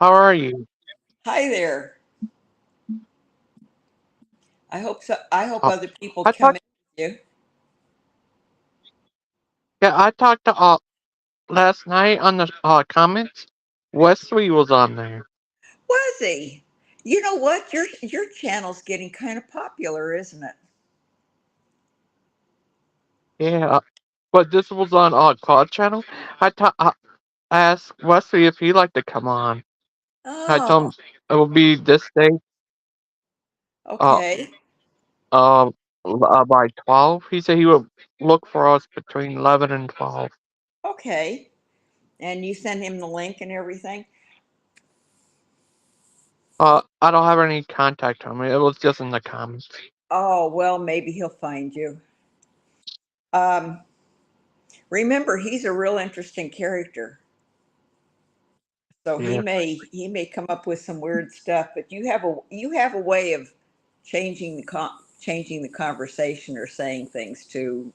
How are you? Hi there. I hope so. I hope Uh, other people I come talked. in with you. Yeah, I talked to last night on the comments. Wesley was on there. Was he? You know what? Your channel's getting kind of popular, isn't it? Yeah, but this was on Claude channel. I asked Wesley if he'd like to come on. I told him Oh, it will be this day. Uh, okay. uh, by 12. He said he would look for us between 11 and 12. Okay. And you send him the link and everything? I don't have any contact on me. It was just in the comments. Oh, well, maybe he'll find you. Um, Remember, he's a real interesting character. So Yeah. he may come up with some weird stuff, but you have a way of changing the conversation or saying things to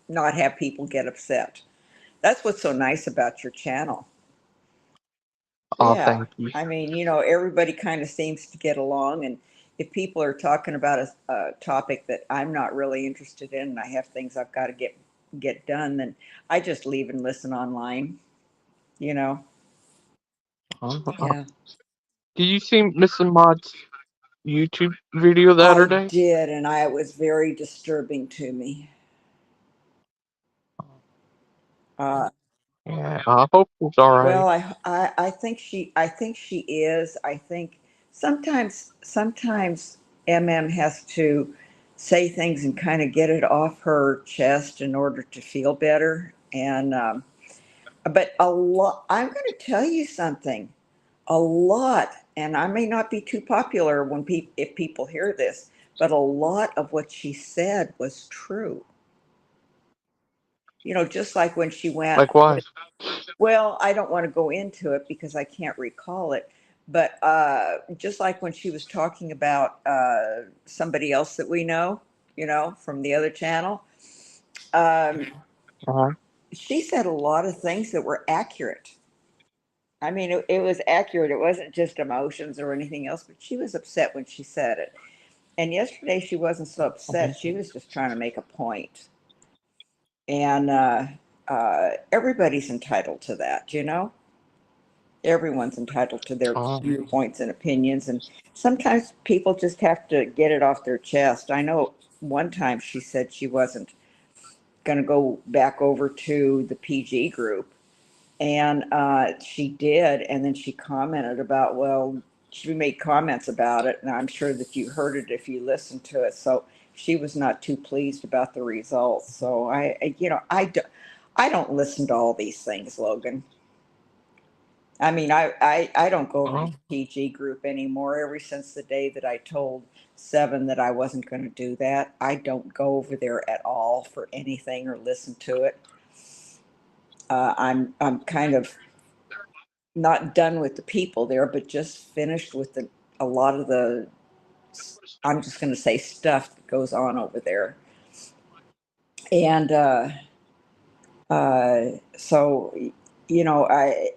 not have people get upset. That's what's so nice about your channel. Oh, Yeah. thank you. I mean, everybody kind of seems to get along. And if people are talking about a topic that I'm not really interested in and I have things I've got to get done, then I just leave and listen online, you know? Uh, Yeah. Did you see Mr. Mod's YouTube video the other I day? did. And it was very disturbing to me. Uh, Yeah, I hope it's alright. Well, I think she is. I think sometimes MM has to say things and kind of get it off her chest in order to feel better. And but a lot. I'm going to tell you something. A lot, and I may not be too popular when if people hear this, but a lot of what she said was true. Just like when she went. Like what? Well, I don't want to go into it because I can't recall it. But just like when she was talking about somebody else that we know, from the other channel, um, Uh-huh. she said a lot of things that were accurate. I mean, it was accurate. It wasn't just emotions or anything else, but she was upset when she said it. And yesterday she wasn't so Uh-huh. upset. She was just trying to make a point. And everybody's entitled to that, everyone's entitled to their Uh-huh. viewpoints and opinions, and sometimes people just have to get it off their chest. I know one time she said she wasn't going to go back over to the PG group, and she did, and then she commented about, well, she made comments about it, and I'm sure that you heard it if you listened to it. So she was not too pleased about the results. So I don't listen to all these things, Logan. I mean, I don't go over to Uh-huh. the PG group anymore. Ever since the day that I told Seven that I wasn't going to do that, I don't go over there at all for anything or listen to it. I'm kind of not done with the people there, but just finished with a lot of the. I'm just going to say stuff that goes on over there, and so I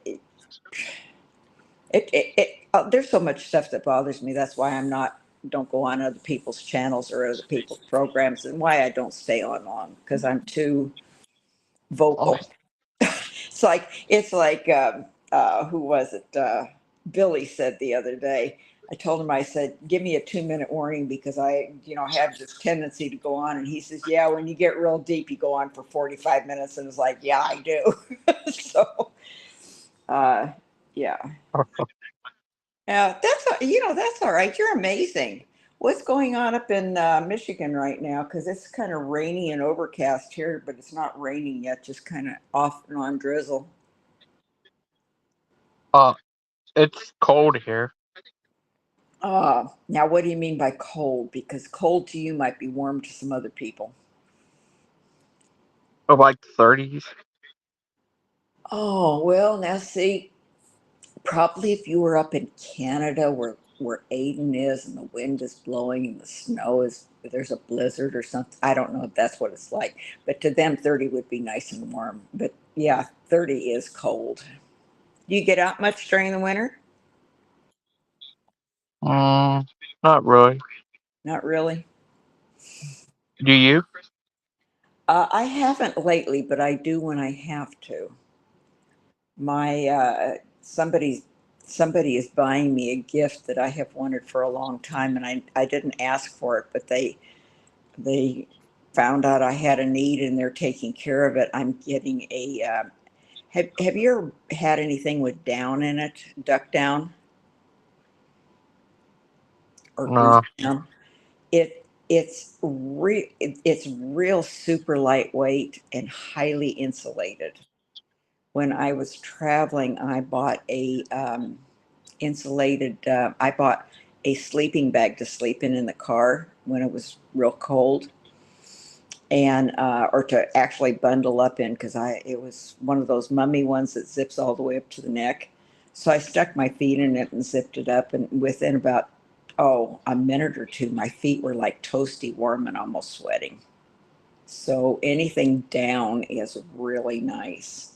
there's so much stuff that bothers me. That's why I'm not don't go on other people's channels or other people's programs, and why I don't stay on long because I'm too Oh, vocal. Who was it? Billy said the other day. I told him, I said, give me a 2 minute warning because I have this tendency to go on. And he says, yeah, when you get real deep, you go on for 45 minutes. And it's like, yeah, I do. So, uh, yeah. Yeah, that's all right. You're amazing. What's going on up in Michigan right now? Because it's kind of rainy and overcast here, but it's not raining yet. Just kind of off and on drizzle. uh, it's cold here. Now what do you mean by cold? Because cold to you might be warm to some other people. Like 30s. Oh well, now see, probably if you were up in Canada where Aiden is and the wind is blowing and the snow is there's a blizzard or something. I don't know if that's what it's like, but to them 30 would be nice and warm. But yeah, 30 is cold. Do you get out much during the winter? Mm, not really. Not really. Do you? I haven't lately, but I do when I have to. My somebody is buying me a gift that I have wanted for a long time, and I didn't ask for it, but they found out I had a need and they're taking care of it. I'm getting a have you ever had anything with down in it, duck down or goose No. down? It's real super lightweight and highly insulated. When I was traveling, I bought a insulated. I bought a sleeping bag to sleep in the car when it was real cold, and or to actually bundle up in because I it was one of those mummy ones that zips all the way up to the neck. So I stuck my feet in it and zipped it up, and within about a minute or two, my feet were like toasty warm and almost sweating. So anything down is really nice.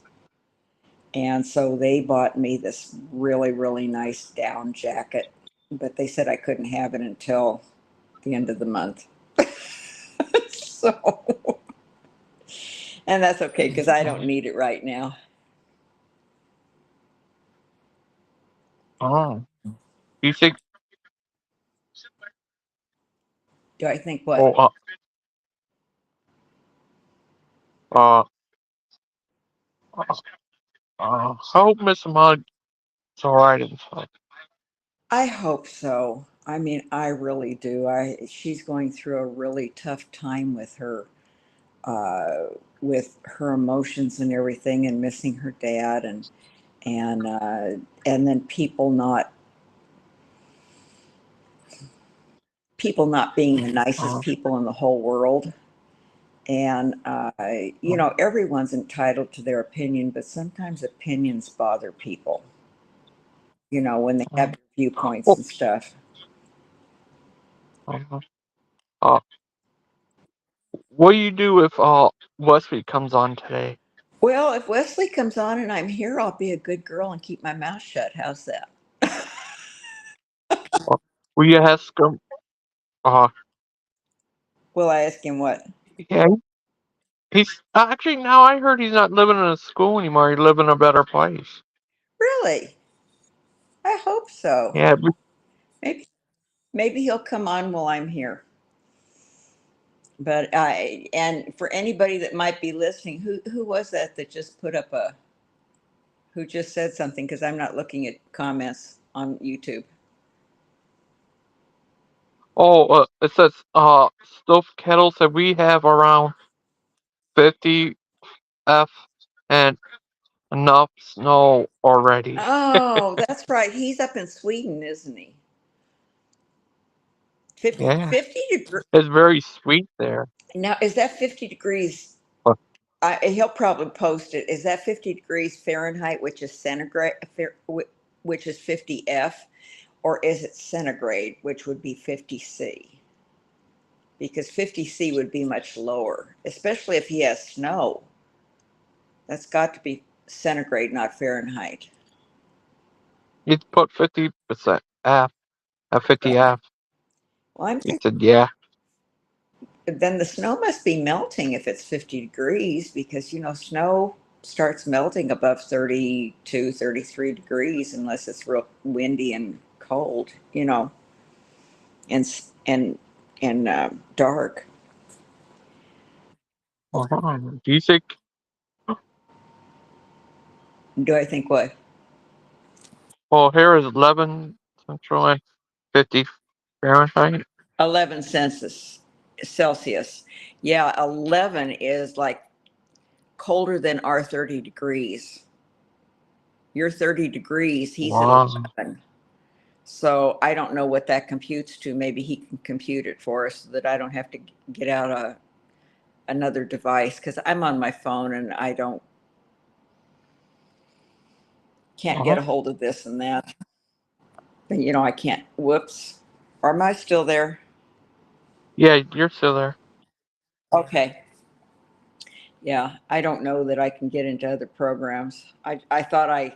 And so they bought me this really nice down jacket, but they said I couldn't have it until the end of the month. So, and that's okay because I don't need it right now. Oh. You think? Do I think Oh. what? Uh. Uh. I hope Miss Mug's alright and stuff. I hope so. I mean, I really do. She's going through a really tough time uh, with her emotions and everything, and missing her dad, and and then people not being the nicest Uh, people in the whole world. And uh, everyone's entitled to their opinion, but sometimes opinions bother people. When they have uh, viewpoints oh, and stuff. uh, uh, what do you do if Wesley comes on today? Well, if Wesley comes on and I'm here, I'll be a good girl and keep my mouth shut. How's that? Uh, will you ask him? Will I ask him what? Yeah, he's actually now. I heard he's not living in a school anymore. He's living in a better place. Really? I hope so. Yeah, Maybe maybe he'll come on while I'm here. But and for anybody that might be listening, who was that just put up a who just said something because I'm not looking at comments on YouTube. oh, it says Stove Kettle said we have around 50 F and enough snow already. Oh, that's right. He's up in Sweden, isn't he? 50, Yeah, 50 degrees. it's very sweet there. Now, is that 50 degrees? But, He'll probably post it. Is that 50 degrees Fahrenheit, which is centigrade, which is 50 F, or is it centigrade, which would be 50 C? Because 50 C would be much lower, especially if he has snow. That's got to be centigrade, not Fahrenheit. you put 50% F at 50 F. Well, I'm He thinking said, yeah. then the snow must be melting if it's 50 degrees because, snow starts melting above 32, 33 degrees unless it's real windy and cold, and, and dark. Do you think? Do I think what? Well, here is 11 Central and 50 Fahrenheit. 11 census Celsius. Yeah, 11 is like colder than our 30 degrees. You're 30 degrees, he's at Wow. 11. So I don't know what that computes to. Maybe he can compute it for us so that I don't have to get out another device because I'm on my phone and I don't can't get Uh-huh. a hold of this and that. And I can't. Whoops. Or am I still there? Yeah, you're still there. Okay. Yeah, I don't know that I can get into other programs. I thought I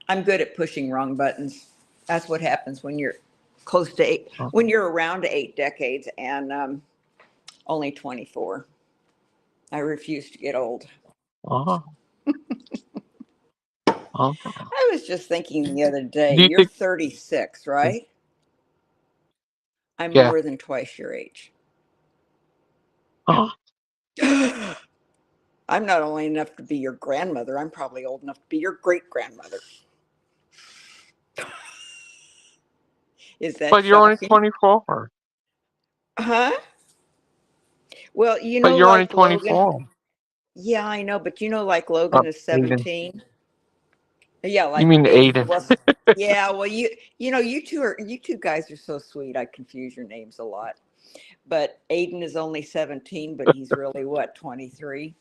I'm good at pushing wrong buttons. That's what happens when you're close to 8, Uh, when you're around 8 decades, and only 24. I refuse to get old. uh, uh. I was just thinking the other day, Do you you're think? 36, right? I'm Yeah. more than twice your age. Uh, I'm not only enough to be your grandmother, I'm probably old enough to be your great grandmother. Is that but you're only shocking? 24. Huh? Well, But you're only like Logan. 24. Yeah, I know, but like Logan is Aiden. 17. Yeah, You like mean me. Aiden? Well, yeah, well, you two guys are so sweet. I confuse your names a lot. But Aiden is only 17, but he's really what, 23?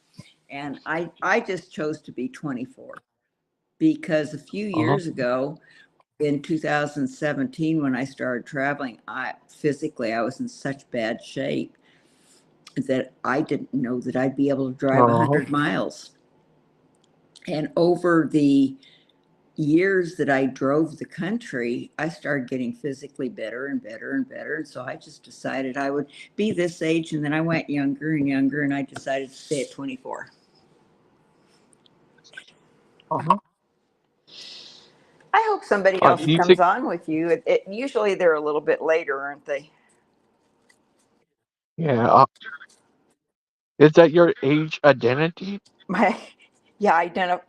And I just chose to be 24 because a few Uh, years ago, in 2017, when I started traveling, I was in such bad shape that I didn't know that I'd be able to drive uh, 100 miles. And over the years that I drove the country, I started getting physically better and better and better. And so I just decided I would be this age. And then I went younger and younger, and I decided to stay at 24. uh, I hope somebody else do you comes think? on with you. Usually they're a little bit later, aren't they? Yeah. Is that your age identity? My, yeah,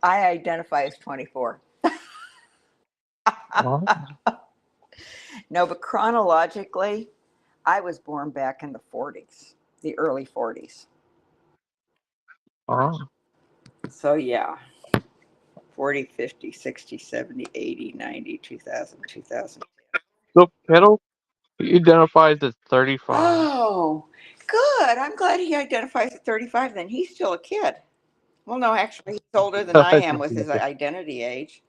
I identify as 24. Uh, No, but chronologically, I was born back in the 40s, the early 40s. uh. So yeah, 40, 50, 60, 70, 80, 90, 2000, 2000. So Kettle, he identifies as 35. Oh, good. I'm glad he identifies at 35 then. He's still a kid. Well, no, actually, he's older than I That's a am with his joke. identity age.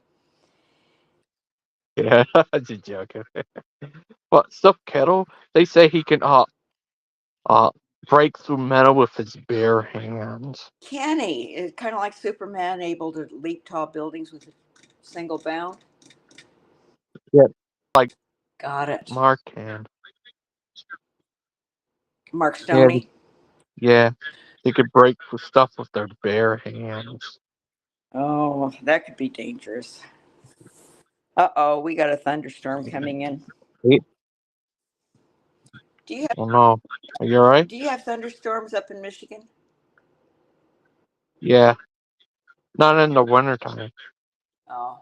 Yeah, that's a joke. But stuff Kettle, they say he can uh break through metal with his bare hands. Kenny is kind of like Superman, able to leap tall buildings with a single bound. Yeah, like Got it. Mark can. Mark Yeah, Stoney. yeah, they could break through stuff with their bare hands. Oh, that could be dangerous. Uh-oh, we got a thunderstorm coming in. Hey, Do you have oh no, are you alright? do you have thunderstorms up in Michigan? Yeah, not in the wintertime. Oh,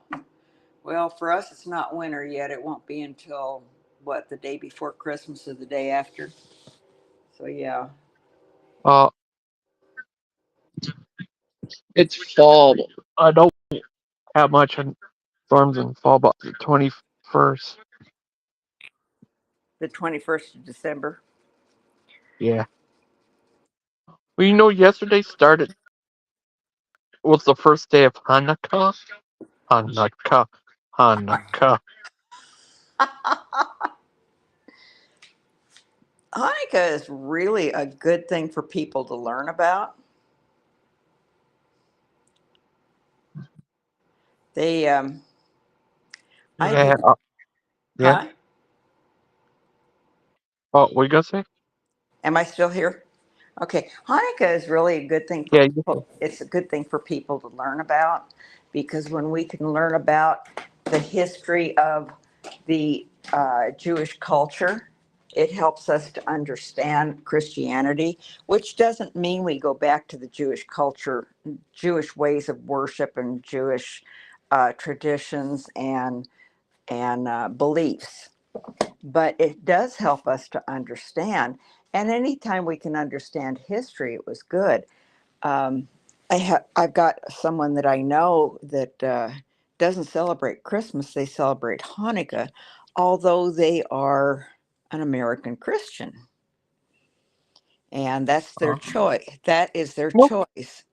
well, for us it's not winter yet. It won't be until what, the day before Christmas or the day after. So yeah. Uh, it's fall. I don't have much on storms in fall, but the 21st. The 21st of December. Yeah. Well, yesterday was the first day of Hanukkah. Hanukkah. Hanukkah. Hanukkah is really a good thing for people to learn about. They I Yeah. do. Yeah. Huh? Oh, what you gonna say? Am I still here? Okay, Hanukkah is really a good thing for Yeah. people. It's a good thing for people to learn about, because when we can learn about the history of the Jewish culture, it helps us to understand Christianity, which doesn't mean we go back to the Jewish culture, Jewish ways of worship, and Jewish traditions and beliefs, but it does help us to understand. And anytime we can understand history, it was good. Um, I've got someone that I know that doesn't celebrate Christmas; they celebrate Hanukkah, although they are an American Christian, and that's their Uh, choice. That is their nope. choice.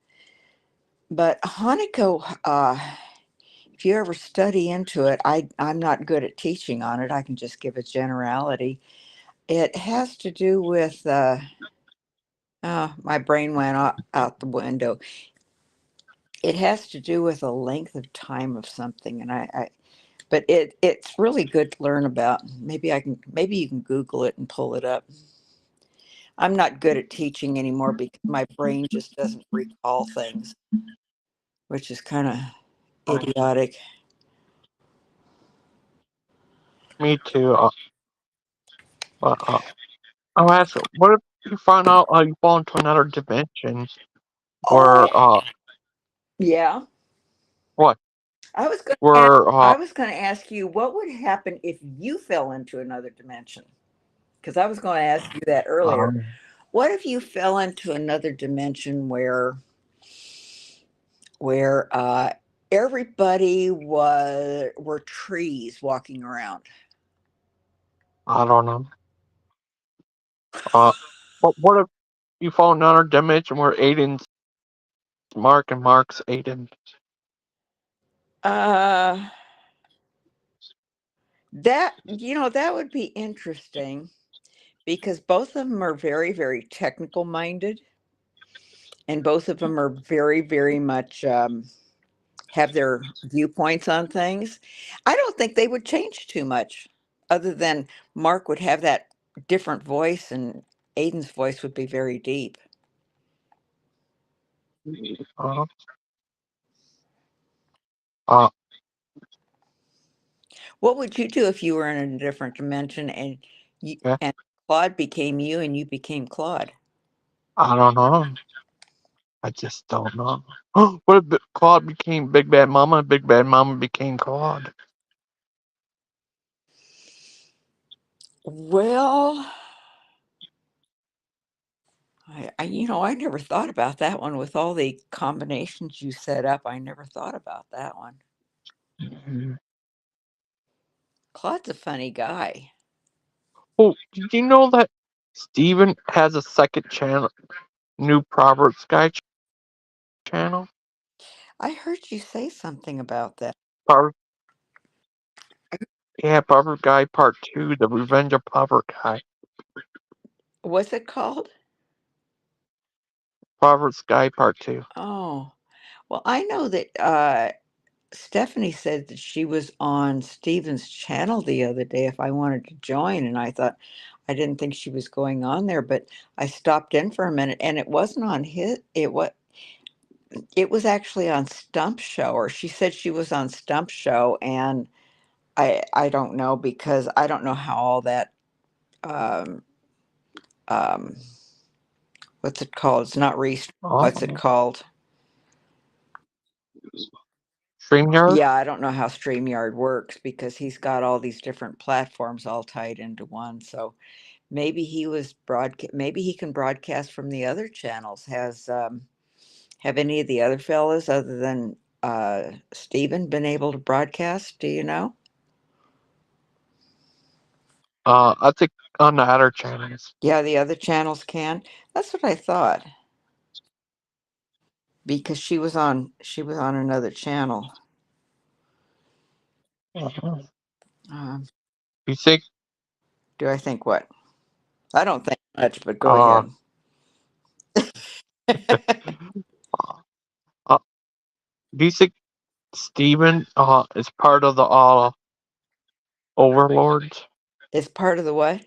But Hanukkah, if you ever study into it, I'm not good at teaching on it. I can just give a generality. It has to do with my brain went out the window. It has to do with a length of time of something, and But it's really good to learn about. Maybe you can Google it and pull it up. I'm not good at teaching anymore because my brain just doesn't recall things, which is kind of idiotic. Me too. But, I'll ask, what if you find out you fall into another dimension where, Oh, yeah. what? I was going to ask, Where, I was going to ask you what would happen if you fell into another dimension? Because I was going to ask you that earlier. um, What if you fell into another dimension where everybody were trees walking around? I don't know. Uh, but what if you fall in another dimension where Aiden's Mark and Mark's Aiden? Uh, that would be interesting because both of them are very, very technical minded, and both of them are very, very much have their viewpoints on things. I don't think they would change too much, other than Mark would have that different voice, and Aiden's voice would be very deep. Uh, uh, What would you do if you were in a different dimension yeah, and Claude became you and you became Claude? I don't know. I just don't know. What if Claude became Big Bad Mama and Big Bad Mama became Claude? Well, I never thought about that one with all the combinations you set up. I never thought about that one. Mhm. Claude's a funny guy. Oh, did you know that Steven has a second channel, new Proverbs Guy channel? I heard you say something about that. Proverbs, yeah, Proverbs Guy Part 2, The Revenge of Proverbs Guy. What's it called? Proverbs Guy Part 2. Oh, well, I know that Stephanie said that she was on Steven's channel the other day if I wanted to join, and I thought I didn't think she was going on there, but I stopped in for a minute, and it wasn't on his. It was actually on Stump Show, or she said she was on Stump Show, and I don't know because I don't know how all that um um what's it called? It's not re. What's it Oh, called? StreamYard? Yeah, I don't know how StreamYard works because he's got all these different platforms all tied into one. So maybe he can broadcast from the other channels. Have any of the other fellas other than Steven been able to broadcast? Do you know? I think on the other channels. Yeah, the other channels can. That's what I thought because she was on another channel. Uh-huh. Um, You think, do I think what? I don't think much, but go uh, ahead. uh, do you think Steven, is part of the, Overlords? It's part of the what?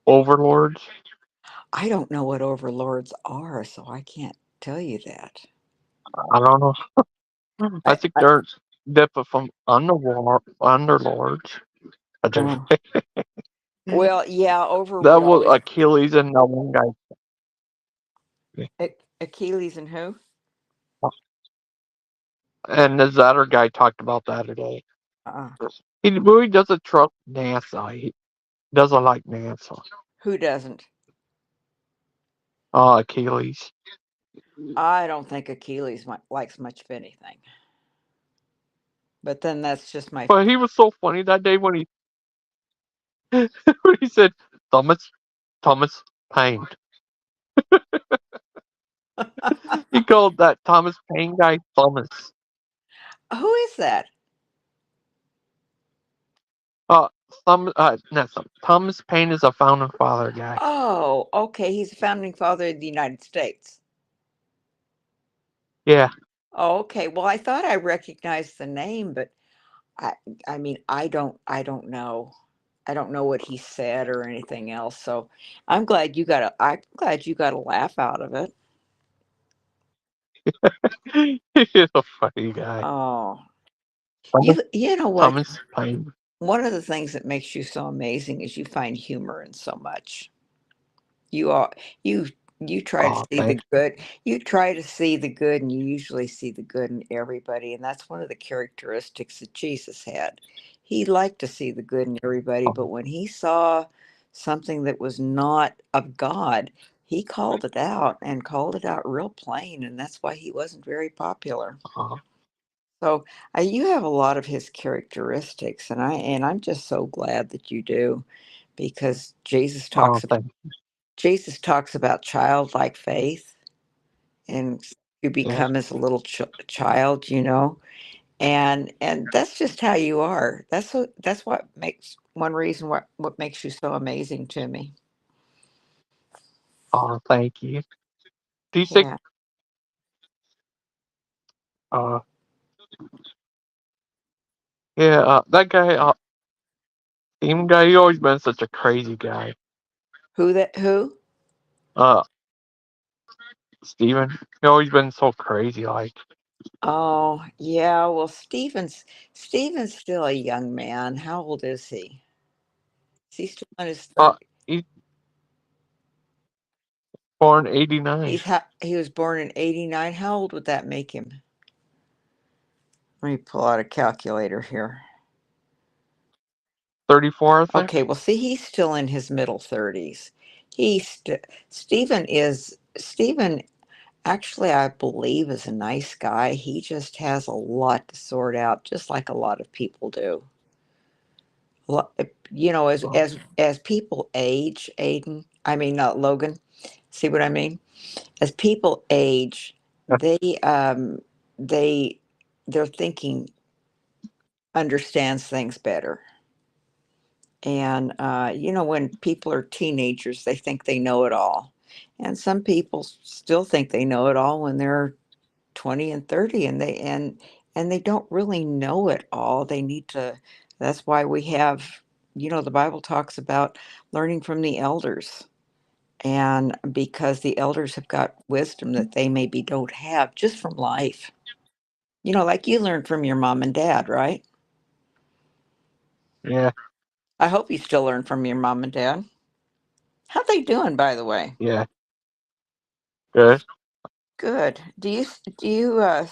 Overlords? I don't know what overlords are, so I can't tell you that. I don't know. I I, think I they're different from Underlords. I do. uh, well, yeah, That Overlord was always Achilles and that one guy. Achilles and who? And this other guy talked about that today. Uh, He really doesn't trust NASA. He doesn't like NASA. who doesn't? Achilles. I don't think Achilles likes much of anything. But then that's just my. But he was so funny that day when he when he said Thomas Thomas Paine. He called that Thomas Paine guy Thomas. Who is that? Uh, not Thomas Paine is a founding father guy. Oh, okay. He's the founding father of the United States. Yeah, Oh, okay. Well, I thought I recognized the name, but I I mean, I don't know. I don't know what he said or anything else. So I'm glad you got a laugh out of it. He's a funny guy. Oh, Thomas, you know what? Thomas Paine. One of the things that makes you so amazing is you find humor in so much. You are you you try to Oh, see the thank good. You try to see the good, and you usually see the good in everybody, and that's one of the characteristics that Jesus had. He liked to see the good in everybody, but you. when he saw something that was not of God, he called it out and called it out real plain, and that's why he wasn't very popular. Oh, So you have a lot of his characteristics, and I'm just so glad that you do, because oh, thank Jesus talks about childlike faith, and you you. become as a little child, and that's just how you are. That's what makes one reason what makes you so amazing to me. Oh, thank you. Do you think, Yeah. uh, yeah, that guy, team guy, he always been such a crazy guy. Who? Uh, Steven, he always been so crazy, like, Oh, yeah. Well, Stephen's still a young man. How old is he? Is he still in his uh, 30s? he's born '89, He was born in '89. How old would that make him? Let me pull out a calculator here. 34, I think. Okay, well, see, he's still in his middle 30s. Stephen, actually, I believe, is a nice guy. He just has a lot to sort out, just like a lot of people do. As Oh, as people age, Aiden, I mean, not Logan. See what I mean? As people age, yeah, they their thinking understands things better. And, when people are teenagers, they think they know it all. And some people still think they know it all when they're 20 and 30, and they don't really know it all. They need to That's why we have, the Bible talks about learning from the elders. And because the elders have got wisdom that they maybe don't have just from life. Like you learned from your mom and dad, right? yeah, I hope you still learn from your mom and dad. How they doing, by the way? yeah, good. Good. Do you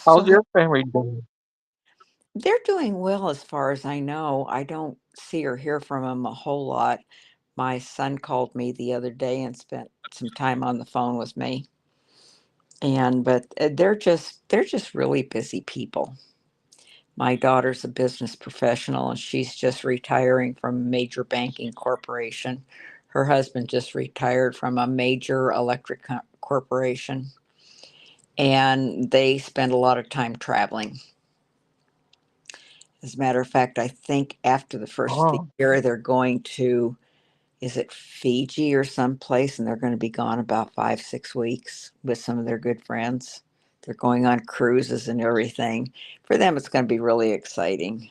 How's still have? your family doing? They're doing well as far as I know. I don't see or hear from them a whole lot. My son called me the other day and spent some time on the phone with me. But they're just really busy people. My daughter's a business professional and she's just retiring from a major banking corporation. Her husband just retired from a major electric corporation, and they spend a lot of time traveling. As a matter of fact, I think after the first of the Oh, year, they're going to, is it Fiji or someplace? And they're going to be gone about 5, 6 weeks with some of their good friends. They're going on cruises and everything. For them, it's going to be really exciting.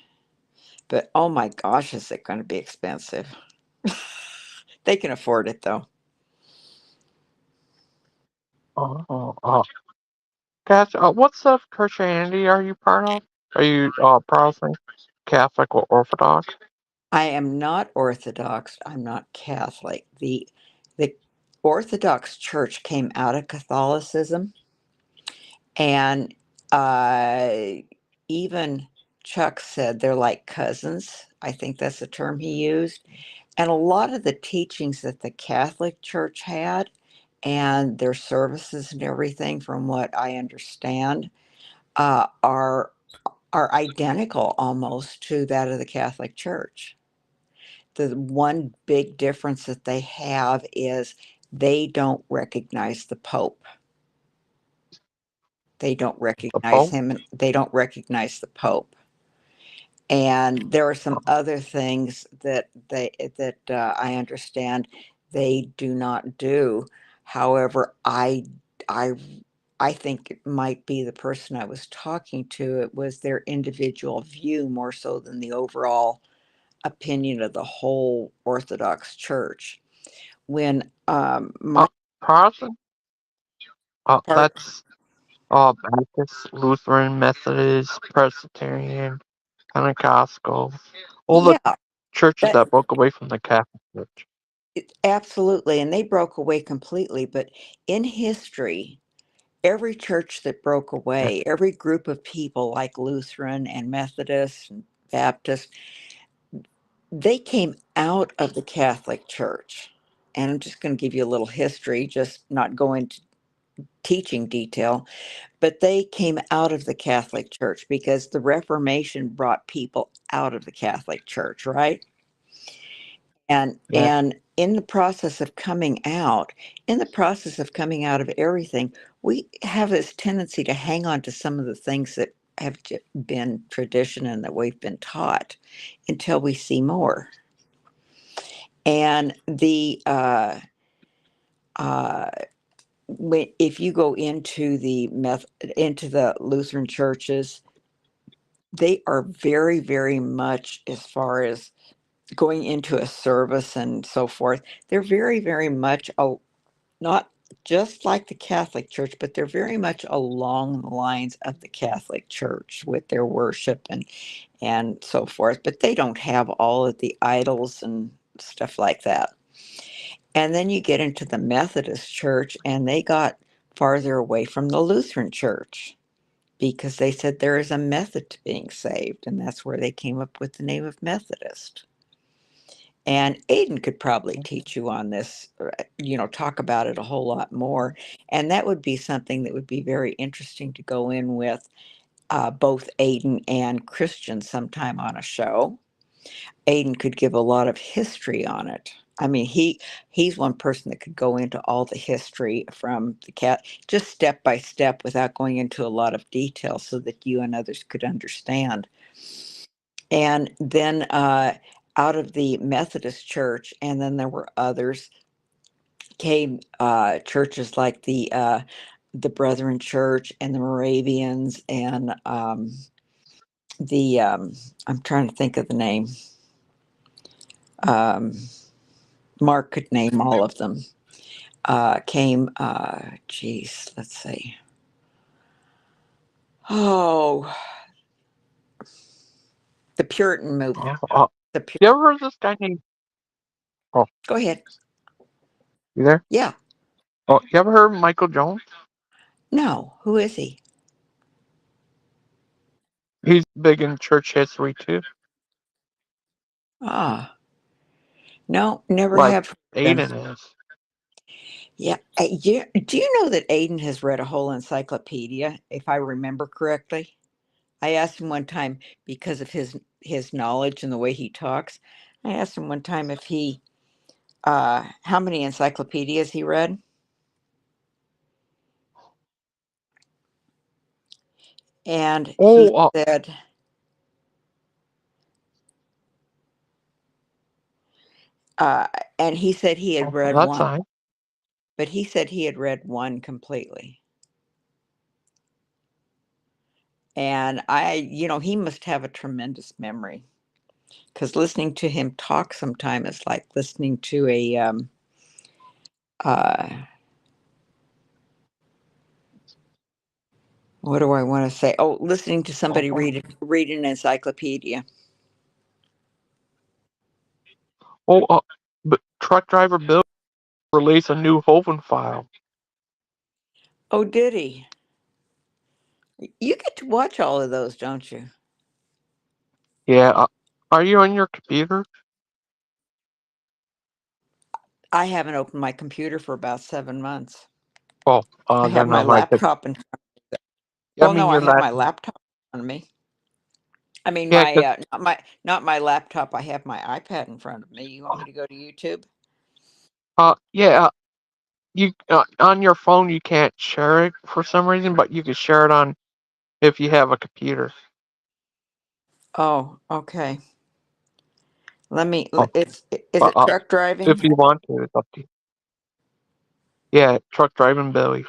But oh my gosh, is it going to be expensive? They can afford it though. oh. Gotcha. What sort of Christianity are you part of? Are you Protestant, Catholic, or Orthodox? I am not Orthodox. I'm not Catholic. The Orthodox Church came out of Catholicism. And even Chuck said they're like cousins. I think that's the term he used. And a lot of the teachings that the Catholic Church had and their services and everything, from what I understand, uh, are are identical almost to that of the Catholic Church. The one big difference that they have is they don't recognize the Pope. They don't The recognize Pope? him, and they don't recognize the Pope. And there are some other things that I understand they do not do. However, I I think it might be the person I was talking to. It was their individual view more so than the overall opinion of the whole Orthodox Church. When my Protestant. part, That's Baptist, Lutheran, Methodist, Presbyterian, Pentecostal, all the yeah, churches that that broke away from the Catholic Church. absolutely, and they broke away completely. But in history, every church that broke Yeah, away, every group of people like Lutheran and Methodist and Baptist, they came out of the Catholic Church. And I'm just going to give you a little history, just not go into teaching detail, but they came out of the Catholic Church because the Reformation brought people out of the Catholic Church, right? yeah, And in the process of coming out, in the process of coming out of everything, we have this tendency to hang on to some of the things that have been tradition and that we've been taught until we see more. And uh, if you go into into the Lutheran churches, they are very, very much, as far as going into a service and so forth, they're very, very much not just like the Catholic Church, but they're very much along the lines of the Catholic Church with their worship and so forth. But they don't have all of the idols and stuff like that. And then you get into the Methodist Church, and they got farther away from the Lutheran Church because they said there is a method to being saved, and that's where they came up with the name of Methodist. And Aiden could probably teach you on this, talk about it a whole lot more. And that would be something that would be very interesting to go in with both Aiden and Christian sometime on a show. Aiden could give a lot of history on it. I mean, he's one person that could go into all the history from the cat, just step by step, without going into a lot of detail, so that you and others could understand. And then out of the Methodist Church, and then there were others, came churches like the Brethren Church and the Moravians and the I'm trying to think of the name. Um, Mark could name all of them. Came, geez, let's see. Oh, the Puritan movement. yeah. The Pu- You ever heard of this guy named? Oh, Go ahead. you there? Yeah. Oh, you ever heard of Michael Jones? No. Who is he? He's big in church history too, Ah, no, never like have heard of him. Aiden is. Yeah. Do you know that Aiden has read a whole encyclopedia, if I remember correctly? I asked him one time because of his knowledge and the way he talks. I asked him one time if he how many encyclopedias he read, and he Oh, said uh, and he said he had read that's one, fine. but he said he had read one completely. And he must have a tremendous memory, because listening to him talk sometime is like listening to a uh, what do I want to say? Oh, listening to somebody Oh, read an encyclopedia. oh, but truck driver Bill released a new Hovind file. Oh, did he? You get to watch all of those, don't you? Yeah, are you on your computer? I haven't opened my computer for about 7 months. Oh, I have then my I might. laptop in. I Well, mean no, I your have my laptop. laptop in front of me. I mean, Yeah, my 'cause not my laptop. I have my iPad in front of me. You want me to go to YouTube? yeah, you on your phone you can't share it for some reason, but you can share it on if you have a computer. Oh, okay. Let me. Oh, Is but it truck driving? if you want to, it's up to you. Yeah, truck driving Billy.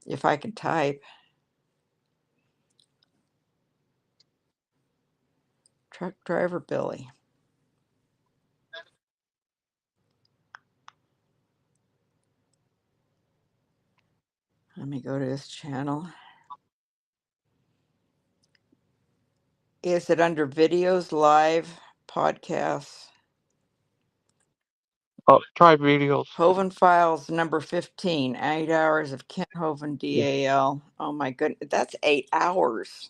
if I can type. Truck driver Billy. Let me go to his channel. Is it under videos, live, podcasts? Try videos. Hoven Files number 15, 8 hours of Kent Hoven DAL. Oh my goodness, that's 8 hours.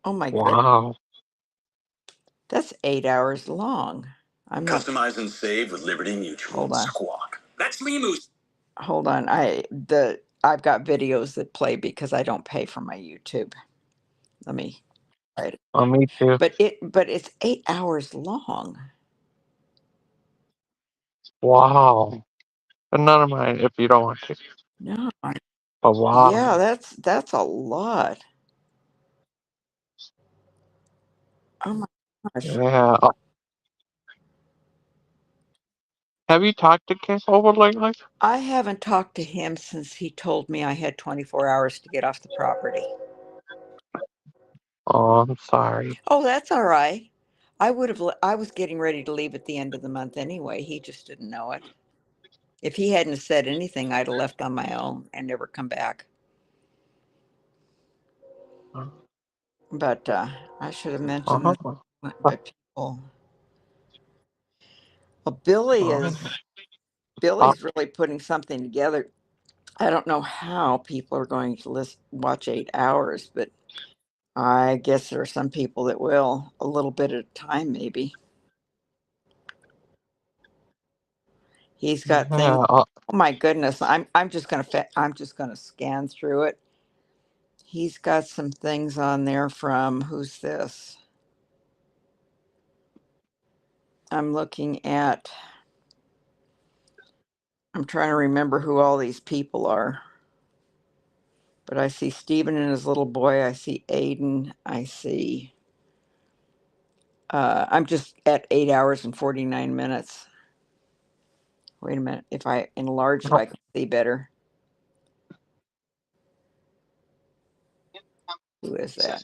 Oh my goodness, Wow. that's 8 hours long. I'm not. Customize and save with Liberty Mutual. Hold on. Squawk. That's Limu's. Hold on. I've got videos that play because I don't pay for my YouTube. Let me write it. Me too. But it's 8 hours long. Wow. But none of mine if you don't want to. No. But wow. Yeah, that's a lot. Oh my gosh. Yeah. Have you talked to King over lately? I haven't talked to him since he told me I had 24 hours to get off the property. Oh, I'm sorry. Oh, that's all right. I was getting ready to leave at the end of the month anyway. He just didn't know it. If he hadn't said anything, I'd have left on my own and never come back. But I should have mentioned this by people. Well, Billy's really putting something together. I don't know how people are going to watch 8 hours, but I guess there are some people that will, a little bit at a time, maybe. He's got things. Oh my goodness! I'm just gonna scan through it. He's got some things on there from who's this? I'm looking at. I'm trying to remember who all these people are. But I see Stephen and his little boy. I see Aiden. I see. I'm just at 8 hours and 49 minutes. Wait a minute. If I enlarge it, I can see better. Who is that?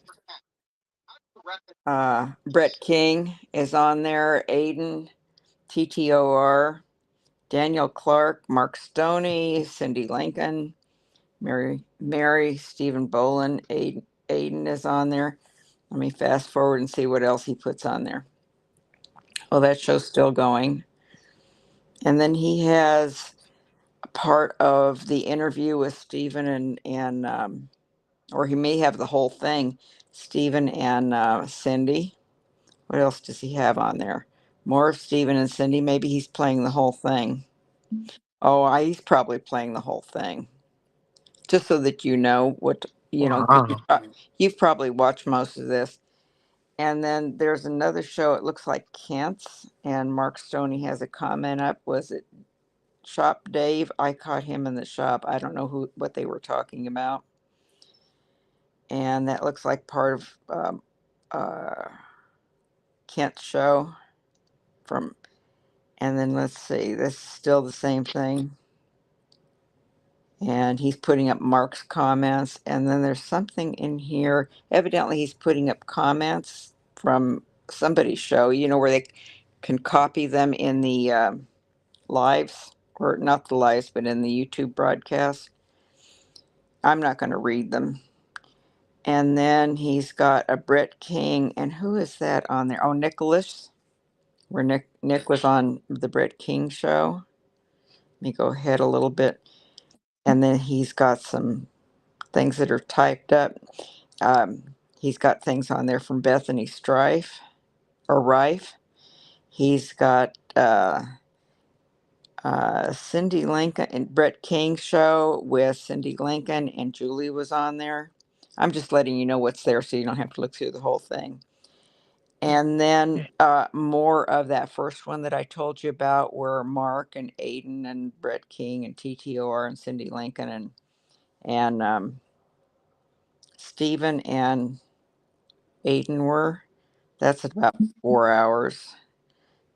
Brett King is on there. Aiden, TTOR, Daniel Clark, Mark Stoney, Cindy Lincoln, Mary, Stephen Bolin, Aiden is on there. Let me fast forward and see what else he puts on there. Well, that show's still going. And then he has a part of the interview with Stephen and or he may have the whole thing, Stephen and Cindy. What else does he have on there? More of Stephen and Cindy. Maybe he's playing the whole thing. Oh, he's probably playing the whole thing. Just so that you know what, 'cause you've probably watched most of this. And then there's another show, it looks like Kent's, and Mark Stoney has a comment up. Was it Shop Dave? I caught him in the shop. I don't know what they were talking about. And that looks like part of Kent's show from, and then let's see, this is still the same thing. And he's putting up Mark's comments. And then there's something in here. Evidently, he's putting up comments from somebody's show, where they can copy them in the lives, or not the lives, but in the YouTube broadcast. I'm not going to read them. And then he's got a Brett King. And who is that on there? Oh, Nicholas, where Nick was on the Brett King show. Let me go ahead a little bit. And then he's got some things that are typed up. He's got things on there from Bethany Strife or Rife. He's got Cindy Lincoln and Brett King show with Cindy Lincoln, and Julie was on there. I'm just letting you know what's there so you don't have to look through the whole thing. And then more of that first one that I told you about were Mark and Aiden and Brett King and TTOR and Cindy Lincoln and Stephen and Aiden were. That's about 4 hours.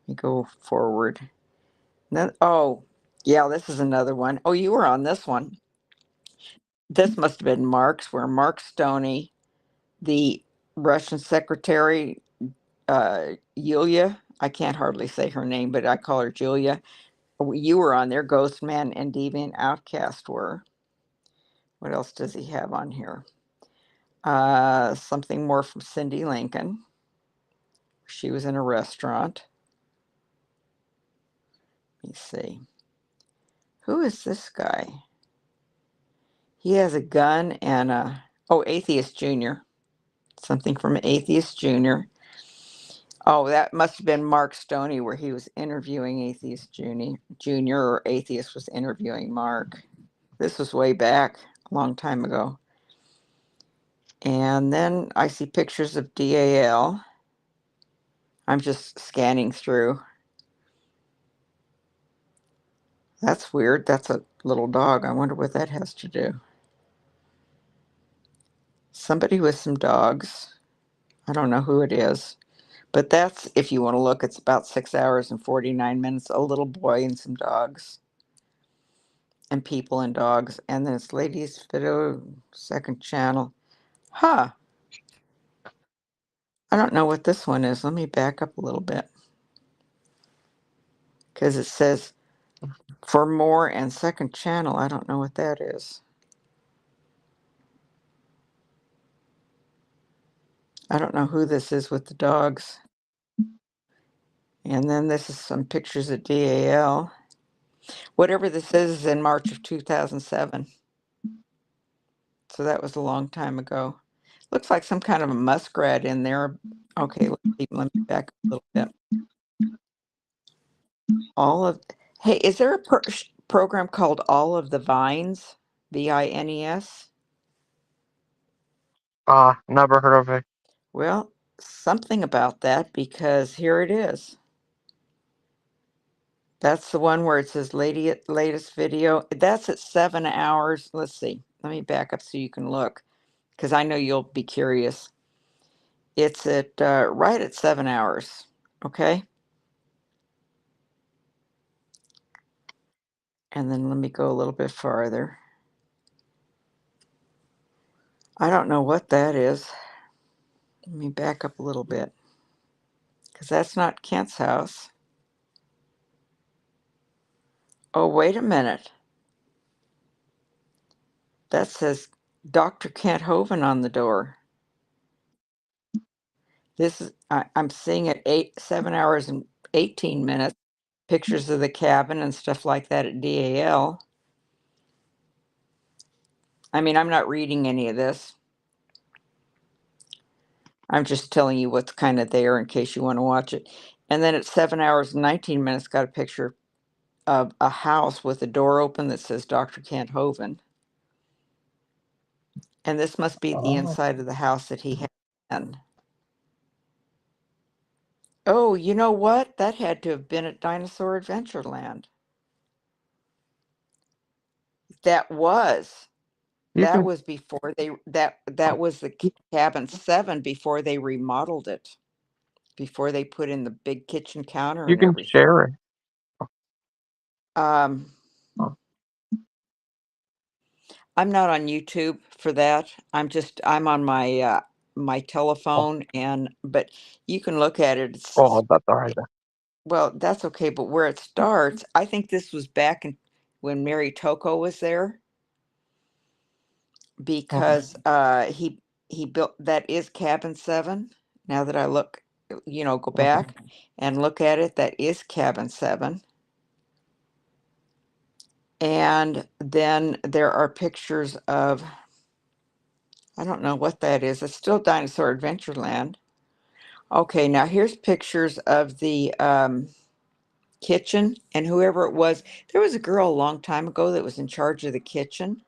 Let me go forward. Then, oh, yeah, this is another one. Oh, you were on this one. this must have been Mark's, where Mark Stoney, the Russian secretary, Yulia, I can't hardly say her name, but I call her Julia. You were on there, Ghostman and Deviant Outcast were. What else does he have on here? Something more from Cindy Lincoln. She was in a restaurant. Let me see. Who is this guy? He has a gun and Atheist Junior. Something from Atheist Junior. Oh, that must have been Mark Stoney, where he was interviewing Atheist Junior, or Atheist was interviewing Mark. This was way back, a long time ago. And then I see pictures of DAL. I'm just scanning through. That's weird. That's a little dog. I wonder what that has to do. Somebody with some dogs. I don't know who it is. But that's, if you want to look, it's about 6 hours and 49 minutes. A little boy and some dogs. And people and dogs. And then it's Ladies Video, second channel. Huh. I don't know what this one is. Let me back up a little bit. Because it says for more and second channel. I don't know what that is. I don't know who this is with the dogs. And then this is some pictures of DAL. Whatever this is in March of 2007. So that was a long time ago. Looks like some kind of a muskrat in there. Okay, let me back up a little bit. Hey, is there a program called All of the Vines? VINES? Never heard of it. Well, something about that, because here it is. That's the one where it says latest video. That's at 7 hours. Let's see. Let me back up so you can look, because I know you'll be curious. It's at right at 7 hours. Okay. And then let me go a little bit farther. I don't know what that is. Let me back up a little bit, because that's not Kent's house. Oh, wait a minute. That says Dr. Kent Hovind on the door. This is, I'm seeing it 7 hours and 18 minutes, pictures of the cabin and stuff like that at DAL. I mean, I'm not reading any of this. I'm just telling you what's kind of there in case you want to watch it. And then at 7 hours and 19 minutes, got a picture of a house with a door open that says Dr. Kent Hovind. And this must be the inside of the house that he had in. Oh, you know what? That had to have been at Dinosaur Adventureland. That was. You That can was before that was the cabin 7 before they remodeled it. Before they put in the big kitchen counter you and can everything. share it. I'm not on YouTube for that. I'm on my my telephone, but you can look at it. Oh, that's all right. Well, that's okay, but where it starts, I think this was back when Mary Toko was there, because he built, that is cabin 7. Now that I look, go back and look at it, that is cabin 7. And then there are pictures of, I don't know what that is. It's still Dinosaur Adventureland. Okay, now here's pictures of the kitchen and whoever it was. There was a girl a long time ago that was in charge of the kitchen.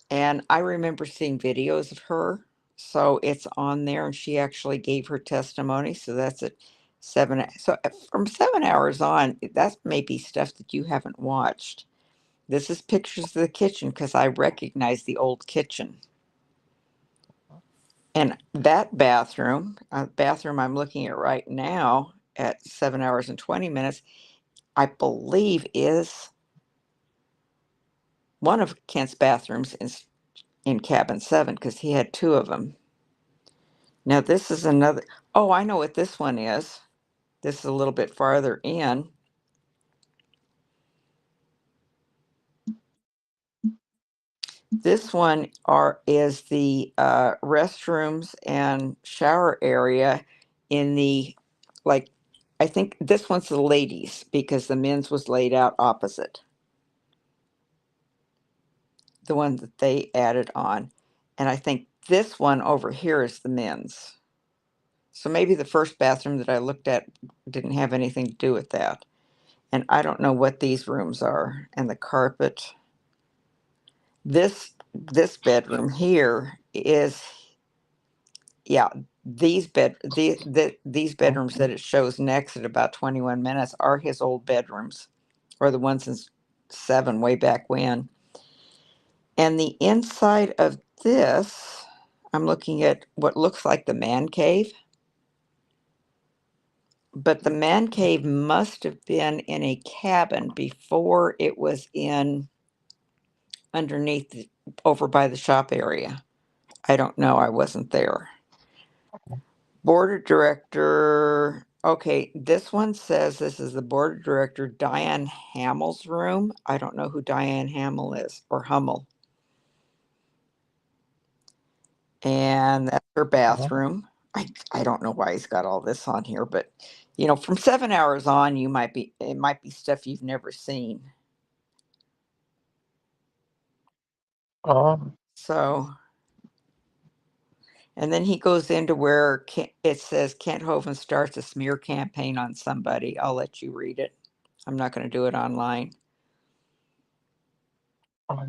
And I remember seeing videos of her. So it's on there, and she actually gave her testimony. So that's at 7. So from 7 hours on, that's maybe stuff that you haven't watched. This is pictures of the kitchen, because I recognize the old kitchen. And that bathroom I'm looking at right now at 7 hours and 20 minutes, I believe is one of Kent's bathrooms in cabin 7 because he had 2 of them. Now this is another. Oh, I know what this one is. This is a little bit farther in. This one is the restrooms and shower area in the, like, I think this one's the ladies because the men's was laid out opposite. The one that they added on. And I think this one over here is the men's. So maybe the first bathroom that I looked at didn't have anything to do with that. And I don't know what these rooms are. And the carpet. This bedroom here is, yeah, these bedrooms that it shows next at about 21 minutes are his old bedrooms, or the ones in 7 way back when. And the inside of this, I'm looking at what looks like the man cave. But the man cave must have been in a cabin before it was in underneath over by the shop area. I don't know. I wasn't there. Board of director. Okay, this one says this is the board of director Diane Hamill's room. I don't know who Diane Hamill is, or Hummel. And that's her bathroom. I don't know why he's got all this on here, but from 7 hours on, it might be stuff you've never seen. Oh, So, and then he goes into where it says Kent Hovind starts a smear campaign on somebody. I'll let you read it. I'm not going to do it online.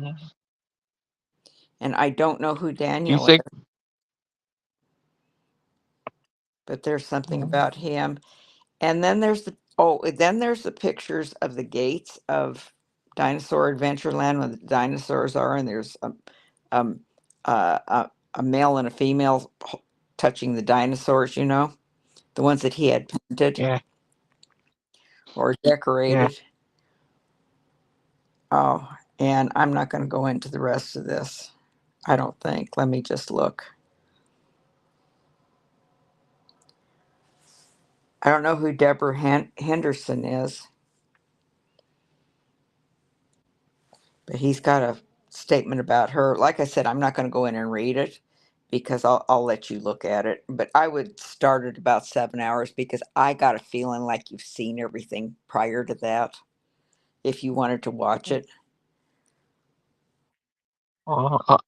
yes. And I don't know who You Daniel is, think? but there's something about him. And then there's the pictures of the gates of Dinosaur Adventureland where the dinosaurs are, and there's um, a male and a female touching the dinosaurs. The ones that he had painted Yeah, or yeah. decorated. Oh, and I'm not going to go into the rest of this. I don't think. Let me just look. I don't know who Deborah Henderson is, but he's got a statement about her. Like I said, I'm not going to go in and read it because I'll let you look at it. But I would start at about 7 hours because I got a feeling like you've seen everything prior to that if you wanted to watch it.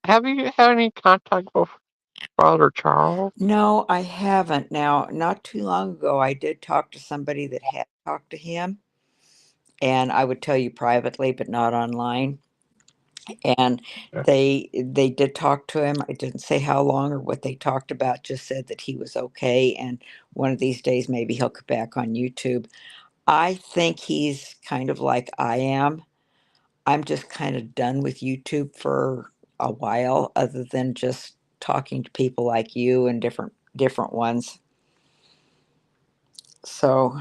Have you had any contact with Father Charles? No, I haven't. Now, not too long ago, I did talk to somebody that had talked to him, and I would tell you privately, but not online. And Yeah. they did talk to him. I didn't say how long or what they talked about, just said that he was okay, and one of these days maybe he'll come back on YouTube. I think he's kind of like I am. I'm just kind of done with YouTube for a while, other than just talking to people like you and different ones. So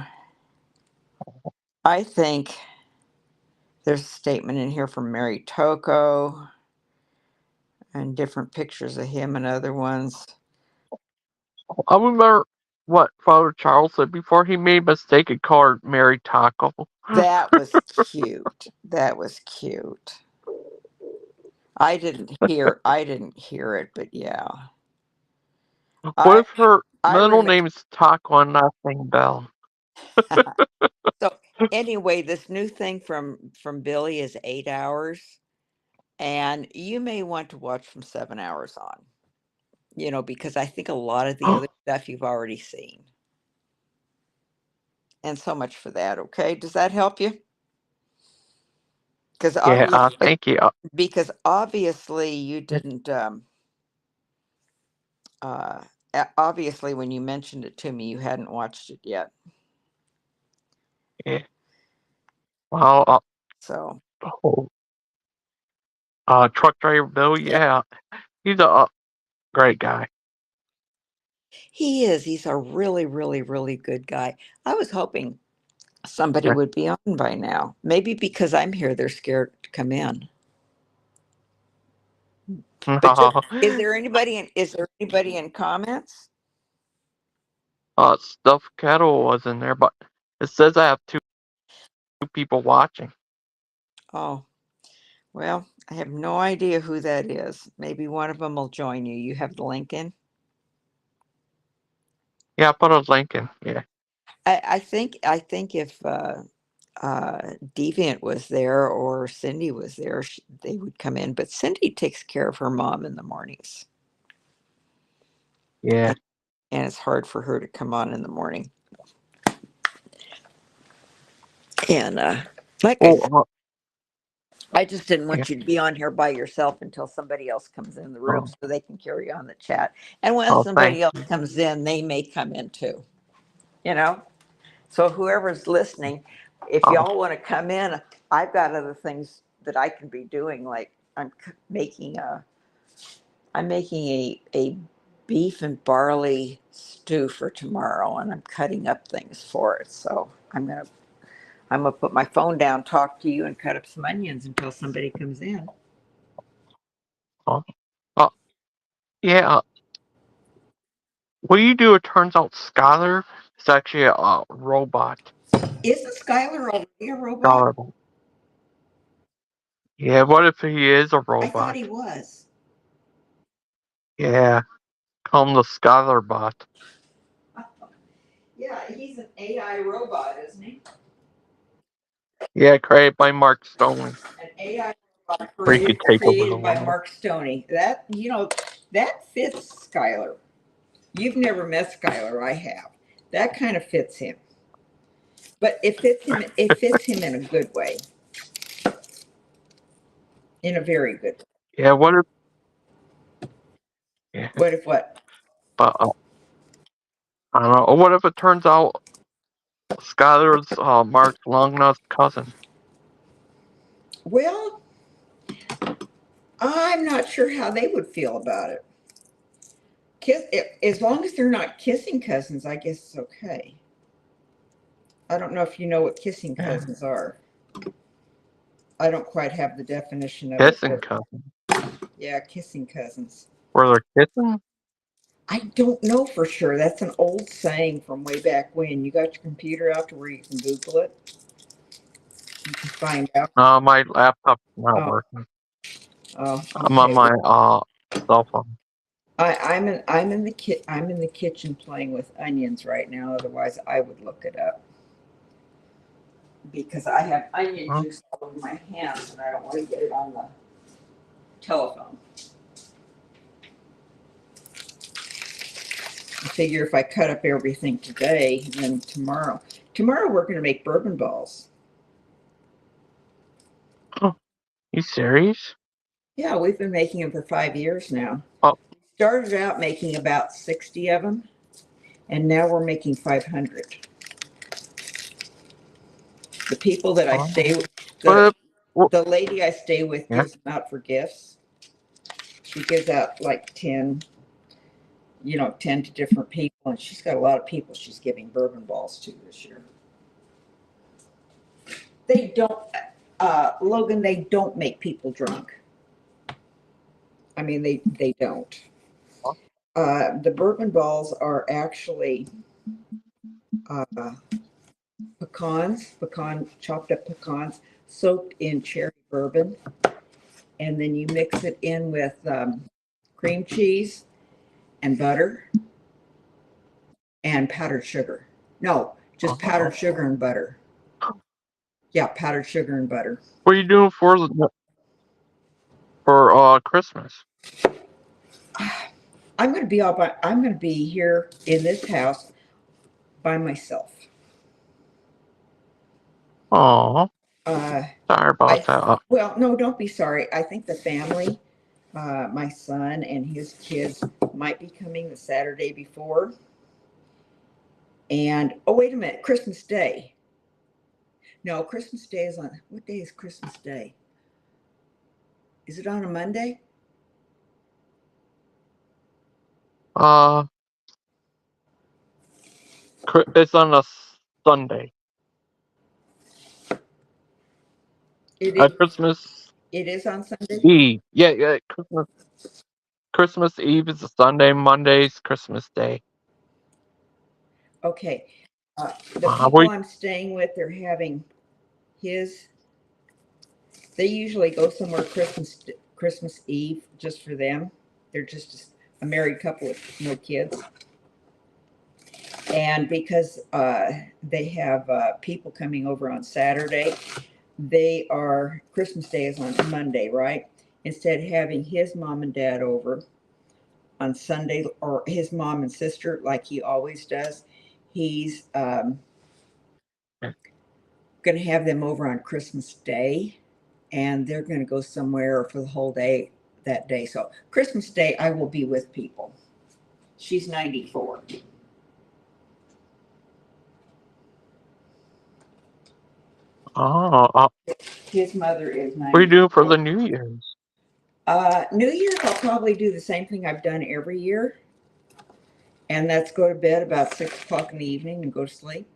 I think there's a statement in here from Mary Toko and different pictures of him and other ones. I remember what Father Charles said before he made a mistake and called Mary Taco. That was cute. That was cute. I didn't hear it, but yeah. What I if her I middle remember. name is Taco and last name Bell? So anyway, this new thing from Billy is 8 hours, and you may want to watch from 7 hours on. Because I think a lot of the other stuff you've already seen. And so much for that. Okay, does that help you? Because Yeah, obviously, thank you. you didn't. Uh, Obviously, when you mentioned it to me, you hadn't watched it yet. Yeah. Well, So oh, truck driver Bill, yeah, he's a great guy. he is. He's a really, really, really good guy. I was hoping somebody Yeah. would be on by now. Maybe because I'm here, they're scared to come in. But No. is there anybody in comments? Stuffed Kettle was in there, but it says I have two people watching. Oh, well, I have no idea who that is. Maybe one of them will join you. You have the link in? Yeah, I put a link in. Yeah. I think if Deviant was there or Cindy was there, they would come in. But Cindy takes care of her mom in the mornings, Yeah. and it's hard for her to come on in the morning. And like I said, Oh, I just didn't yeah. want you to be on here by yourself until somebody else comes in the room Oh, so they can carry on the chat. And when oh, thank somebody else you. comes in, they may come in too, you know? So whoever's listening, if Oh, y'all want to come in, I've got other things that I can be doing. Like I'm making a beef and barley stew for tomorrow, and I'm cutting up things for it. So I'm gonna put my phone down, talk to you, and cut up some onions until somebody comes in. oh, oh, yeah. What do you do? It turns out Skylar is actually a robot. Isn't Skylar already a robot? Skylar. Yeah, what if he is a I thought robot? he was. Yeah, call him the Skylar bot. Yeah, he's an AI robot, isn't he? Yeah, created by Mark Stone. An AI robot Where he could take over the created by world. Mark Stoney. That fits Skylar. You've never met Skylar, I have. That kind of fits him. But it fits him in a good way. In a very good way. Yeah, what if? Yeah, What if what? but I don't know. Or what if it turns out Skylar's Mark's long-nosed cousin? Well, I'm not sure how they would feel about it. As long as they're not kissing cousins, I guess it's okay. I don't know if you know what kissing Yeah, cousins are. I don't quite have the definition of it, kissing but cousin. yeah, kissing cousins. Were they kissing? I don't know for sure. That's an old saying from way back when. You got your computer out to where you can Google it. You can find out. No, my laptop's not Oh, working. oh, I'm on okay. my cell phone. I'm in the kitchen playing with onions right now. Otherwise, I would look it up because I have onion Huh? juice all over my hands, and I don't want to get it on the telephone. I figure if I cut up everything today, then tomorrow we're going to make bourbon balls. Oh, you serious? Yeah, we've been making them for 5 years now. Oh, Started out making about 60 of them, and now we're making 500. The people that I oh. stay with, What? What? the lady I stay with Yeah. gives them out for gifts. She gives out like 10, 10 to different people, and she's got a lot of people she's giving bourbon balls to this year. They don't, Logan, they don't make people drunk. I mean, they don't. The bourbon balls are actually uh, chopped up pecans, soaked in cherry bourbon, and then you mix it in with cream cheese and butter and powdered sugar. No, just Oh. powdered sugar and butter. Yeah, powdered sugar and butter. What are you doing for Christmas? I'm going to be here in this house by myself. Oh, Uh, sorry about I that. well, no, don't be sorry. I think the family, my son and his kids, might be coming the Saturday before. And oh, wait a minute, Christmas Day. No, Christmas Day is on what day is Christmas Day? Is it on a Monday? Uh, it's on a Sunday. It is. Christmas. It is on Sunday? Eve. Yeah. Christmas Eve is a Sunday. Monday's Christmas Day. Okay. The people We I'm staying with, they're having his. They usually go somewhere Christmas Eve just for them. They're just a married couple with no kids, and because they have people coming over on Saturday, they are Christmas Day is on Monday, right? Instead of having his mom and dad over on Sunday, or his mom and sister like he always does, he's going to have them over on Christmas Day, and they're going to go somewhere for the whole day that day. So Christmas Day, I will be with people. She's 94. oh, His mother is what are you doing for 94. the New Year's? New Year's, I'll probably do the same thing I've done every year, and that's go to bed about 6 o'clock in the evening and go to sleep.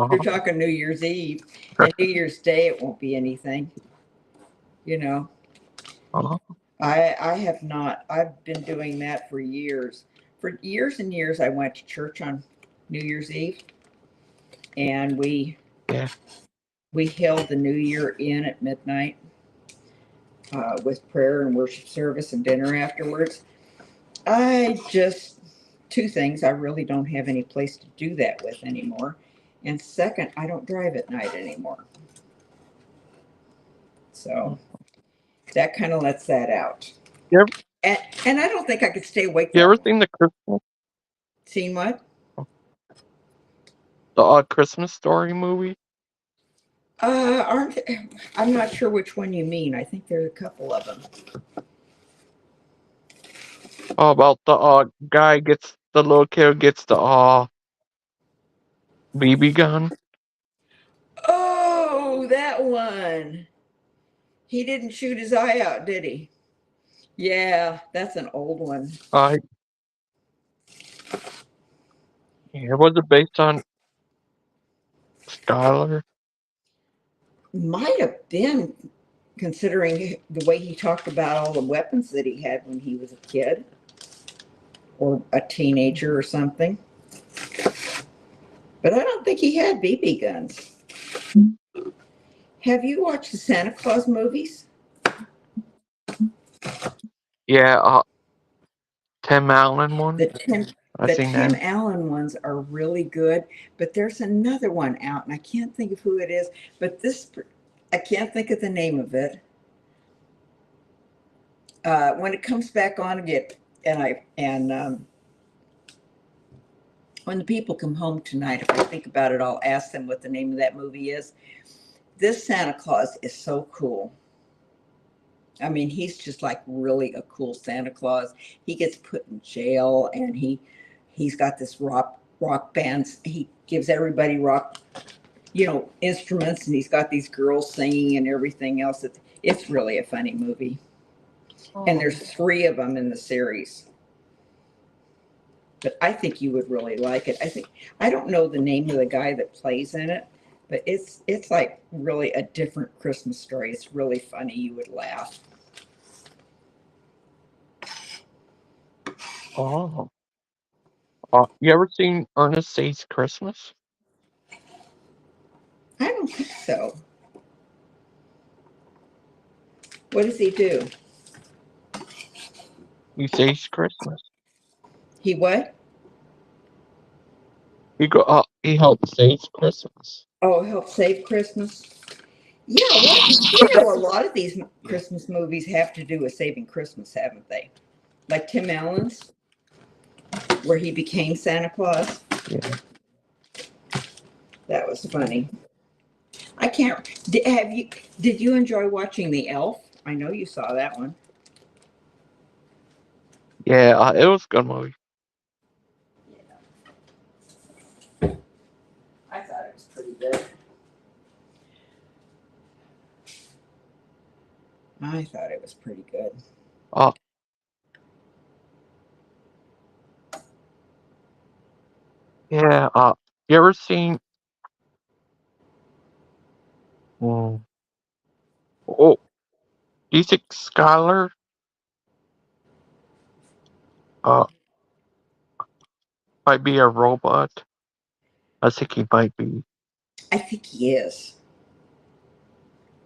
You're Uh, talking New Year's Eve, and New Year's Day, it won't be anything, you know. uh, I have not. I've been doing that for years. For years and years, I went to church on New Year's Eve, and yeah. we held the New Year in at midnight with prayer and worship service and dinner afterwards. I just two things. I really don't have any place to do that with anymore, and second, I don't drive at night anymore. So that kind of lets that out. You ever, And I don't think I could stay awake you ever that long. seen the Christmas Seen what? Christmas Story movie? Aren't I'm not sure which one you mean. I think there's a couple of them. About the the little kid gets the BB gun. Oh, that one. He didn't shoot his eye out, did he? Yeah, that's an old one. Uh, yeah, was it based on Skylar? Might have been, considering the way he talked about all the weapons that he had when he was a kid or a teenager or something. But I don't think he had BB guns. Have you watched the Santa Claus movies? Yeah, Tim Allen one. The Tim I the seen Tim that. Allen ones are really good, but there's another one out, and I can't think of who it is. But I can't think of the name of it. When it comes back on again, and when the people come home tonight, if I think about it, I'll ask them what the name of that movie is. This Santa Claus is so cool. I mean, he's just like really a cool Santa Claus. He gets put in jail, and he's got this rock band. He gives everybody rock, instruments, and he's got these girls singing and everything else. It's really a funny movie, and there's three of them in the series. But I think you would really like it. I don't know the name of the guy that plays in it, but it's like really a different Christmas story. It's really funny. You would laugh. Oh, you ever seen Ernest Saves Christmas? I don't think so. What does he do? He saves Christmas. He what? He helps save Christmas. Oh, help save Christmas. Yeah, well, a lot of these Christmas movies have to do with saving Christmas, haven't they? Like Tim Allen's, where he became Santa Claus. Yeah. That was funny. I can't. Did you enjoy watching The Elf? I know you saw that one. Yeah, it was a good movie. I thought it was pretty good. I thought it was pretty good. Uh, yeah, you ever seen, mm, Oh, do you think Skylar uh might be a robot? I think he might be. I think he is.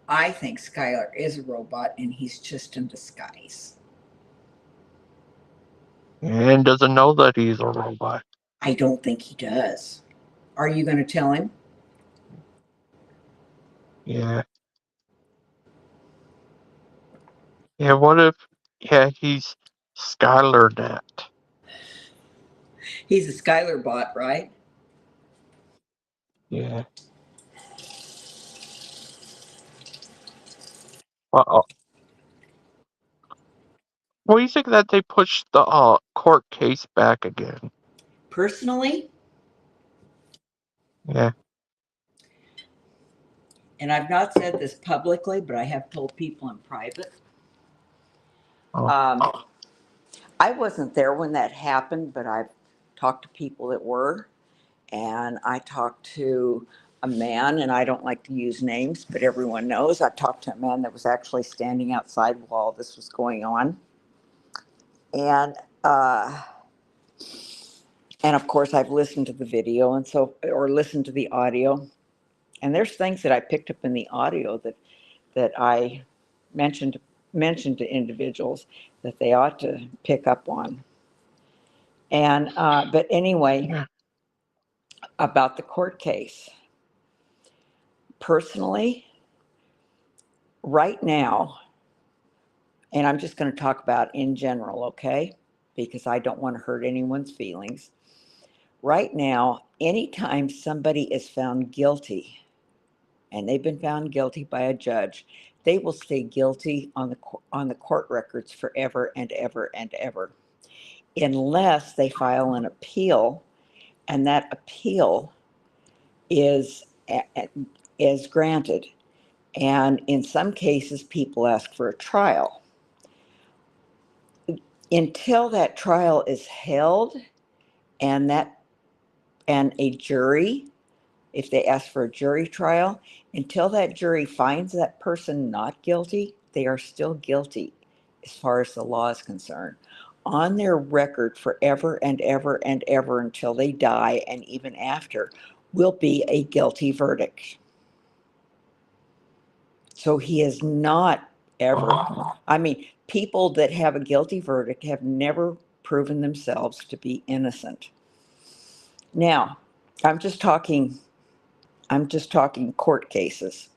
I think Skylar is a robot and he's just in disguise. And doesn't know that he's a robot. I don't think he does. Are you going to tell him? Yeah. Yeah, what if he's Skylar Net? He's a Skylar bot, right? Yeah. Uh-oh. What do you think that they pushed the court case back again? Personally, Yeah. and I've not said this publicly, but I have told people in private. Oh. I wasn't there when that happened, but I've talked to people that were. And I talked to a man, and I don't like to use names, but everyone knows. I talked to a man that was actually standing outside while this was going on. And, uh, and of course, I've listened to the video or listened to the audio. And there's things that I picked up in the audio that I mentioned to individuals that they ought to pick up on. And but anyway, Yeah. about the court case. Personally, right now, and I'm just going to talk about in general, okay? Because I don't want to hurt anyone's feelings. Right now, anytime somebody is found guilty, and they've been found guilty by a judge, they will stay guilty on the court records forever and ever and ever, unless they file an appeal, and that appeal is is granted. And in some cases, people ask for a trial. Until that trial is held, and a jury, if they ask for a jury trial, until that jury finds that person not guilty, they are still guilty as far as the law is concerned, on their record forever and ever and ever until they die, and even after, will be a guilty verdict. So he is not ever, I mean, people that have a guilty verdict have never proven themselves to be innocent. Now, I'm just talking court cases.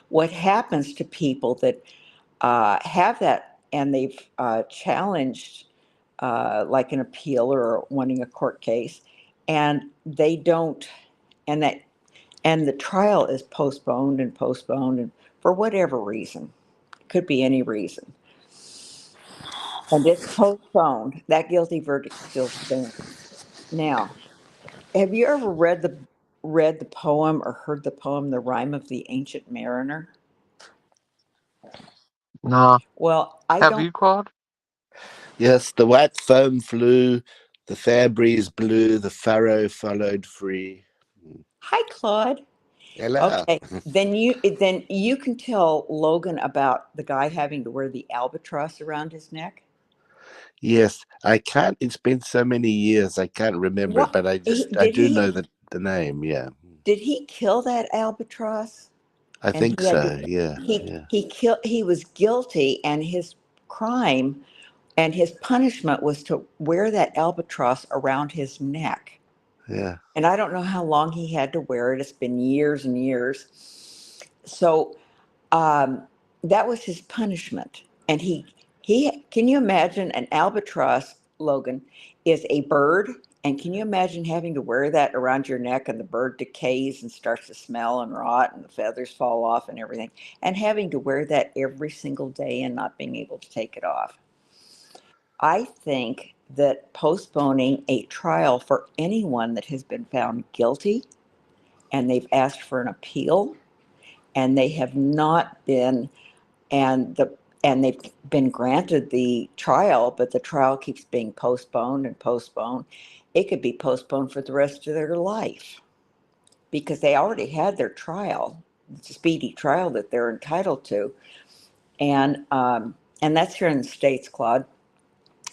What happens to people that have that, and they've challenged like an appeal or wanting a court case, and they don't, and that and the trial is postponed and postponed, and for whatever reason, could be any reason, and it's postponed, that guilty verdict still stands. Now, have you ever read the poem or heard the poem "The Rime of the Ancient Mariner"? Nah. Well, I Have don't. you, Claude? Yes, the white foam flew, the fair breeze blew, the furrow followed free. Hi, Claude. Hello. Okay, then you can tell Logan about the guy having to wear the albatross around his neck. Yes, I can't. It's been so many years, I can't remember it, What but I did do he know the name. Yeah, kill that albatross? I And think he had to, so. Yeah, yeah, he was guilty, and his crime and his punishment was to wear that albatross around his neck. yeah. And I don't know how long he had to wear it. It's been years and years. So um, that was his punishment. And he can you imagine an albatross, Logan, is a bird, and can you imagine having to wear that around your neck, and the bird decays and starts to smell and rot, and the feathers fall off and everything, and having to wear that every single day and not being able to take it off? I think that postponing a trial for anyone that has been found guilty, and they've asked for an appeal, and they have not been, and they've been granted the trial, but the trial keeps being postponed and postponed. It could be postponed for the rest of their life, because they already had their trial. speedy trial that they're entitled to, and that's here in the States, Claude.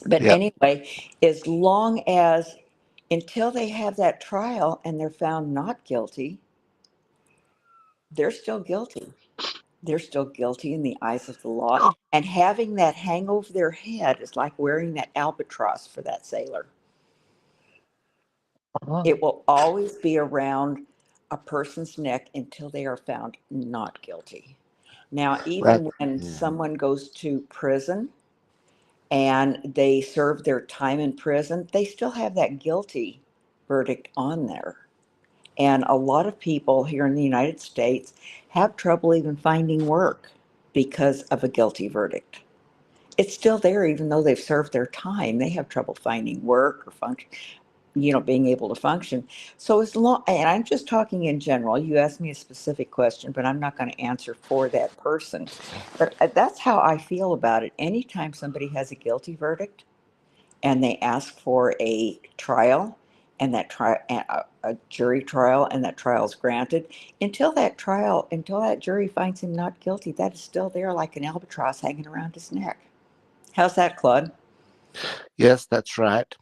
But Yeah. anyway, as long as until they have that trial and they're found not guilty, they're still guilty. They're still guilty in the eyes of the law. And having that hang over their head is like wearing that albatross for that sailor. It will always be around a person's neck until they are found not guilty. Now, Right. even when Yeah. someone goes to prison and they serve their time in prison, they still have that guilty verdict on there. And a lot of people here in the United States have trouble even finding work because of a guilty verdict. It's still there, even though they've served their time. They have trouble finding work or function, being able to function. So as long, and I'm just talking in general. You asked me a specific question, but I'm not going to answer for that person. But that's how I feel about it. Anytime somebody has a guilty verdict, and they ask for a trial and that trial a jury trial and that trial is granted until that jury finds him not guilty, that is still there like an albatross hanging around his neck. How's that, Claude? Yes, that's right.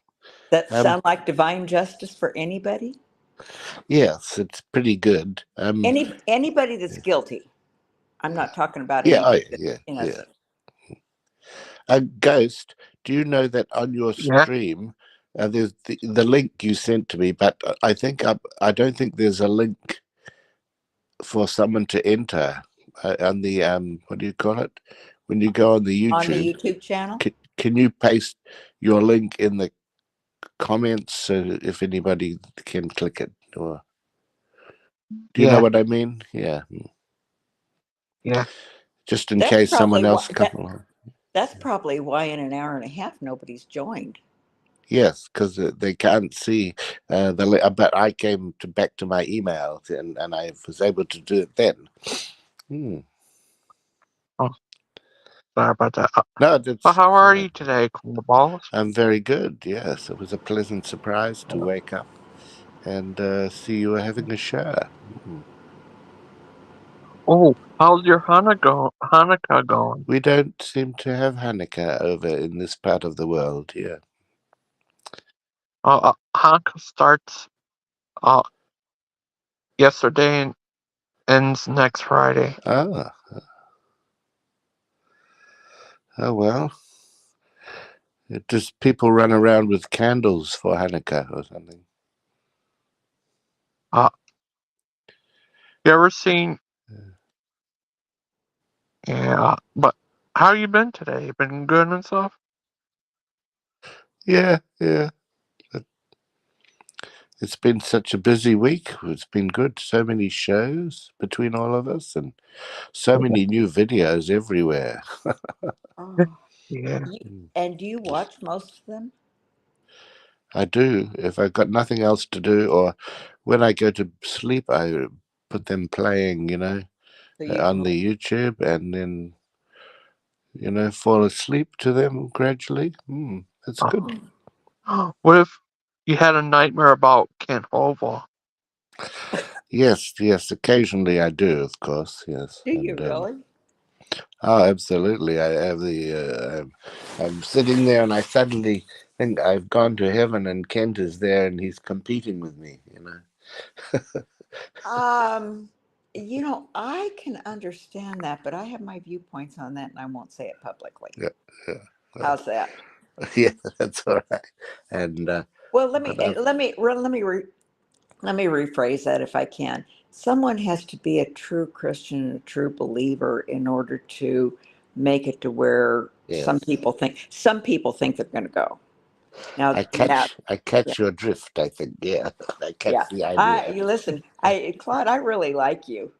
That Um, sound like divine justice for anybody? yes, it's pretty good. Anybody that's guilty. I'm not talking about Yeah, oh, anybody that's yeah, yeah. innocent. Ghost, do you know that on your Yeah. stream, there's the link you sent to me, but I don't think there's a link for someone to enter on the what do you call it? When you go on the On the YouTube, YouTube channel? can you paste your link in the comments so if anybody can click it? Or do you know Yeah. what I mean? Yeah, Yeah. just in That's case someone probably else what come along. that's probably why in an hour and a half nobody's joined. Yes, because they can't see but I came back to my email and I was able to do it then. Hmm. Oh, sorry about that. No, But that's how are fine. you today, Cool Balls? I'm very good. Yes, it was a pleasant surprise to wake up and see you were having a show. Hmm. Oh, how's your Hanukkah going? We don't seem to have Hanukkah over in this part of the world. Yeah. Hanukkah starts uh yesterday and ends next Friday. Ah. Oh well. Just people run around with candles for Hanukkah or something. Uh, you ever seen? Yeah, but how you been today? You been good and stuff? Yeah, yeah. It's been such a busy week. It's been good. So many shows between all of us and so many new videos everywhere. Oh. Yeah. And do you watch most of them? I do. If I've got nothing else to do, or when I go to sleep, I put them playing, So you on can. the YouTube and then, fall asleep to them gradually. That's good. What if you had a nightmare about Kent Oval? Yes, yes. Occasionally I do, of course. Yes. Do you And really? oh, absolutely. I have I'm sitting there and I suddenly think I've gone to heaven and Kent is there and he's competing with me. Um, I can understand that, but I have my viewpoints on that, and I won't say it publicly. Yeah, yeah. Well, How's that? yeah, that's all right. And Well, but I've, let me rephrase that if I can. Someone has to be a true Christian and a true believer in order to make it to where yes, some people think they're going to go. Now, I yeah, catch your drift. I think, yeah, I yeah. catch the idea. You listen, Claude, I really like you.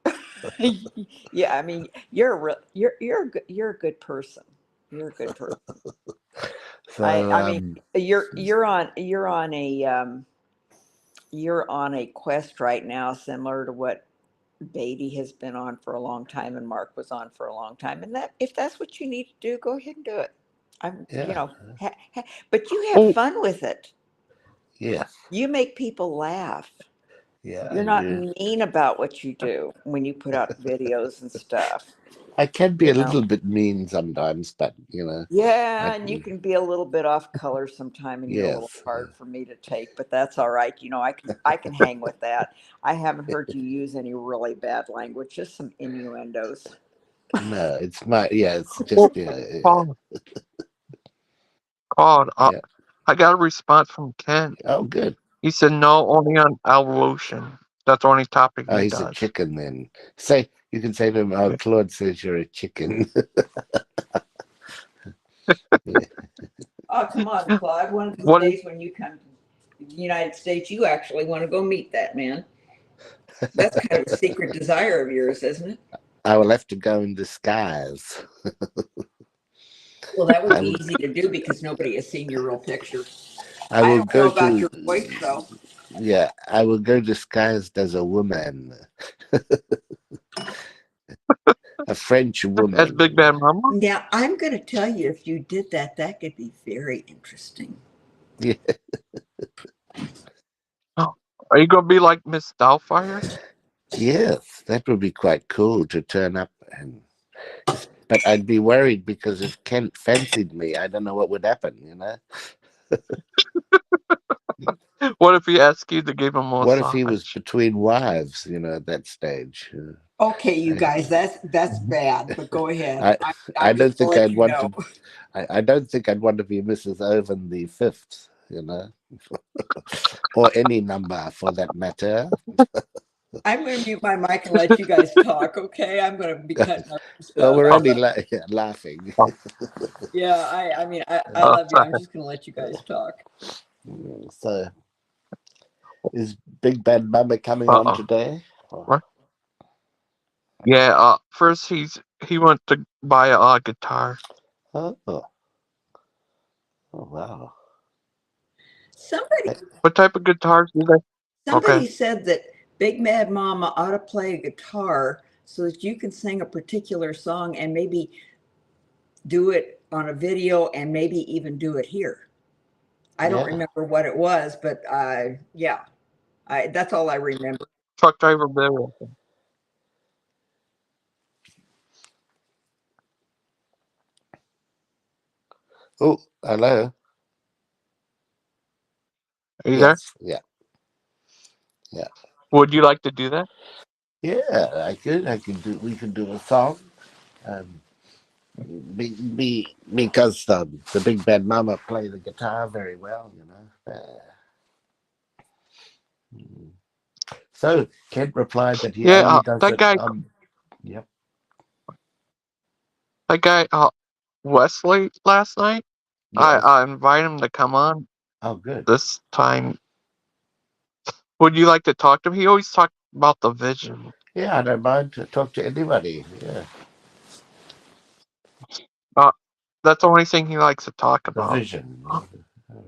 Yeah, I mean, you're a good person. You're a good person. I So mean, you're on a quest right now, similar to what Beatty has been on for a long time and Mark was on for a long time. And that if that's what you need to do, go ahead and do it. I'm, yeah, but you have Oh, fun with it. yeah, You make people laugh. Yeah, You're I not do. mean about what you do when you put out videos and stuff. I can be You a know. little bit mean sometimes, but Yeah, I and you can be a little bit off color sometime, and you're a little yes, hard for me to take, but that's all right. I can hang with that. I haven't heard you use any really bad language, just some innuendos. no, it's Well, just Claude, Claude, yeah. I got a response from Ken. Oh, good. He said no, only on evolution. That's the only topic Oh, he he's a does. chicken then. You can say to him, "Oh, Yeah. Claude says you're a chicken." Yeah. Oh, come on, Claude. One of these What is days when you come to the United States, you actually want to go meet that man. That's kind of a secret desire of yours, isn't it? I will have to go in disguise. Well, that would I be will. easy to do because nobody has seen your real picture. I I will don't know go about to. your voice, though. Yeah, I will go disguised as a woman, a French as Big woman. Bad Mama? Now, I'm going to tell you, if you did that, that could be very interesting. Yeah. Oh, are you gonna be like Miss Doubtfire? Yes, that would be quite cool to turn up and. But I'd be worried because if Kent fancied me, I don't know what would happen. What if he asked you to give him a What if he was massage? between wives? At that stage. Okay, you I, guys, that's bad, but go ahead. I, I I'm don't just going think to let I'd you want know. to. I don't think I'd want to be Mrs. Owen the Fifth. Or any number for that matter. I'm going to mute my mic and let you guys talk, okay? I'm going to be cutting up some Well, stuff. we're I only love, laughing. Oh, yeah, I mean, I oh, love you. sorry. I'm just going to let you guys talk. So, is Big Bad Mama coming on Uh-oh. today? What? Yeah. First he went to buy a guitar. Oh, oh wow. Somebody, What type of guitars do they? Okay. somebody said that Big Mad Mama ought to play a guitar so that you can sing a particular song and maybe do it on a video and maybe even do it here. I don't Yeah. remember what it was, but yeah, that's all I remember. Truck driver Bill. Oh, hello. Are you there? Yes. Yeah. Yeah. Would you like to do that? Yeah. I could. I could do. We could do a song. Um, because the Big Bad Mama play the guitar very well. So Kent replied that he Yeah. only does That it guy. on. Yep. That guy. Wesley last night. Yes. I invited him to come on Oh, good. this time. Would you like to talk to him? He always talked about the vision. Yeah, I don't mind to talk to anybody. Yeah, Uh, that's the only thing he likes to talk the about. vision. Yeah.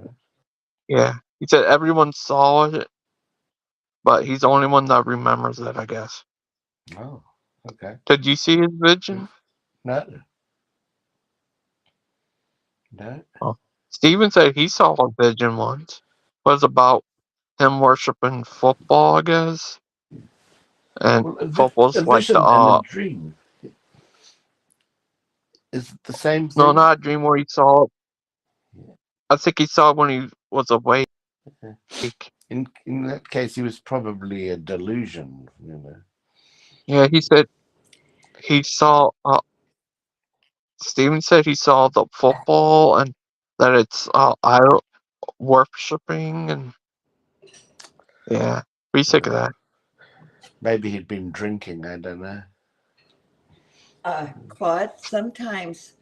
Yeah. He said everyone saw it, but he's the only one that remembers it, I guess. Oh, okay. Did you see his vision? No, no. Oh. Steven said he saw a vision once. It was about him worshiping football, I guess. And Well, a football's like the vision and a dream is the same no, thing. not a dream where he saw it. I think he saw it when he was awake. In that case, he was probably a delusion. Yeah, he said he saw Steven said he saw the football and that it's idol worshipping and yeah. What do you think of that? Maybe he'd been drinking. I don't know. Claude, sometimes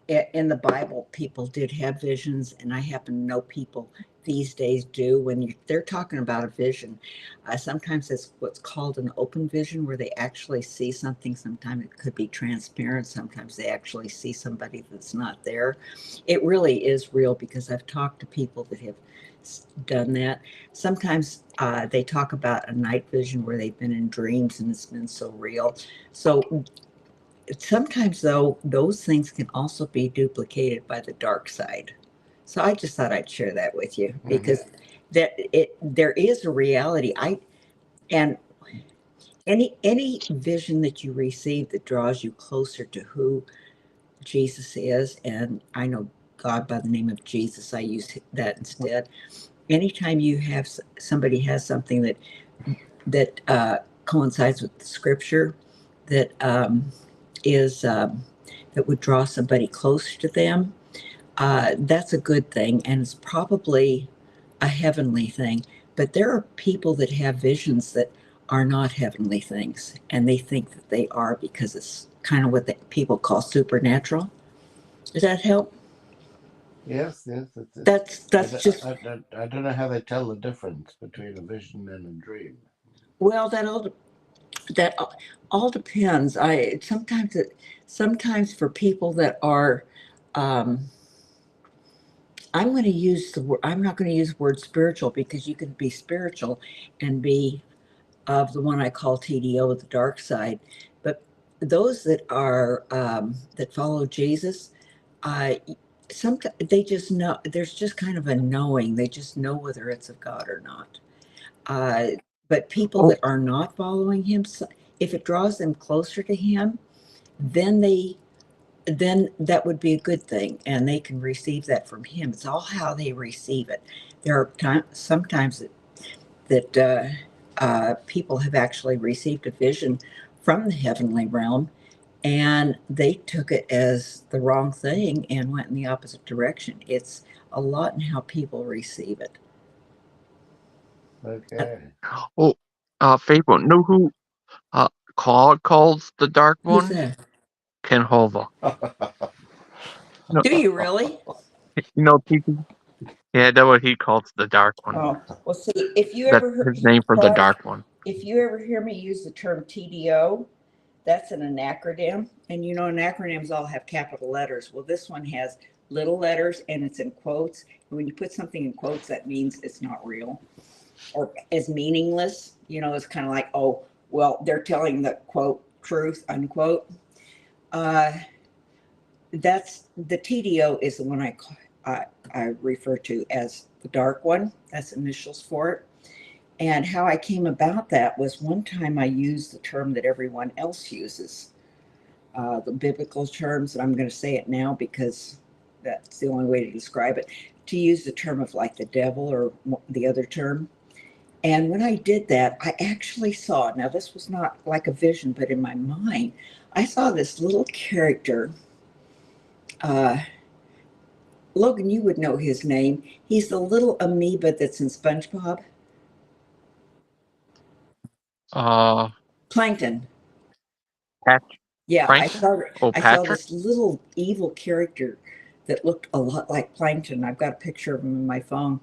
in the Bible, people did have visions, and I happen to know people these days do. When they're talking about a vision, sometimes it's what's called an open vision, where they actually see something. Sometimes it could be transparent. Sometimes they actually see somebody that's not there. It really is real because I've talked to people that have done that. Sometimes they talk about a night vision where they've been in dreams and it's been so real. So sometimes, though, those things can also be duplicated by the dark side. So I just thought I'd share that with you because there is a reality. And any vision that you receive that draws you closer to who Jesus is, and I know God by the name of Jesus, I use that instead. Anytime you have somebody has something that coincides with the scripture, that is that would draw somebody closer to them, that's a good thing, and it's probably a heavenly thing. But there are people that have visions that are not heavenly things, and they think that they are because it's kind of what the people call supernatural. Does that help? Yes, yes. That's just I don't know how they tell the difference between a vision and a dream. well, that all depends. Sometimes for people that are, um, I'm going to use the word. I'm not going to use the word spiritual because you can be spiritual and be of the one I call TDO, the dark side. But those that are that follow Jesus, uh, sometimes they just know. There's just kind of a knowing. They just know whether it's of God or not. Uh, but people Oh, that are not following him, if it draws them closer to him, then then that would be a good thing, and they can receive that from him. It's all how they receive it. There are sometimes that people have actually received a vision from the heavenly realm, and they took it as the wrong thing and went in the opposite direction. It's a lot in how people receive it. Okay. oh, Fable, know who Claude calls the Dark Who's One? that? Ken Hova. No, Do you really? people. Yeah, that's what he calls the Dark One. Oh, well, see, if you That's ever heard, his name for the Claude, Dark One. if you ever hear me use the term TDO, that's an acronym. And you know, an acronyms all have capital letters. Well, this one has little letters and it's in quotes. And when you put something in quotes, that means it's not real or is meaningless. You know, it's kind of like, oh, well, they're telling the quote truth, unquote. Uh, that's the TDO is the one I refer to as the dark one. That's initials for it. And how I came about that was one time I used the term that everyone else uses, the biblical terms, and I'm going to say it now because that's the only way to describe it, to use the term of like the devil or the other term. And when I did that, I actually saw, now this was not like a vision, but in my mind, I saw this little character. Uh, Logan, you would know his name. He's the little amoeba that's in SpongeBob. Uh, Plankton. Pat Yeah, Plankton? Oh, I saw Patrick? this little evil character that looked a lot like Plankton. I've got a picture of him in my phone.